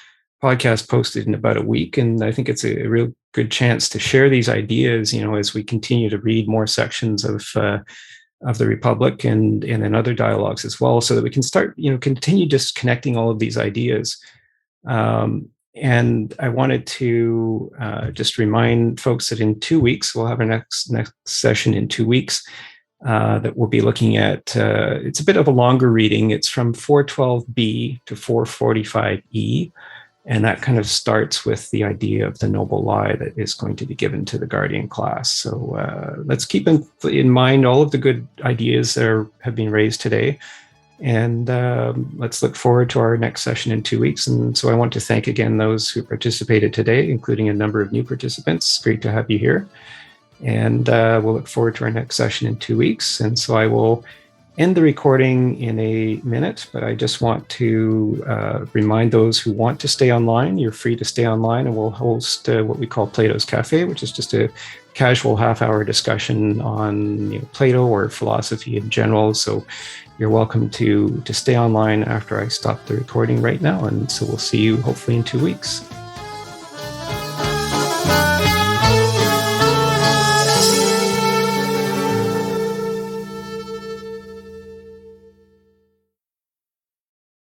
podcast posted in about a week. And I think it's a real good chance to share these ideas, as we continue to read more sections of the Republic and in other dialogues as well, so that we can start, continue just connecting all of these ideas. And I wanted to just remind folks that in 2 weeks, we'll have our next session in 2 weeks. That we'll be looking at, it's a bit of a longer reading. It's from 412b to 445e, and that kind of starts with the idea of the noble lie that is going to be given to the Guardian class. So let's keep in mind all of the good ideas that have been raised today, and let's look forward to our next session in 2 weeks. And so I want to thank again those who participated today, including a number of new participants. Great to have you here. And we'll look forward to our next session in 2 weeks. And so I will end the recording in a minute, but I just want to remind those who want to stay online, you're free to stay online, and we'll host what we call Plato's Cafe, which is just a casual half-hour discussion on Plato or philosophy in general. So you're welcome to stay online after I stop the recording right now. And so we'll see you hopefully in 2 weeks.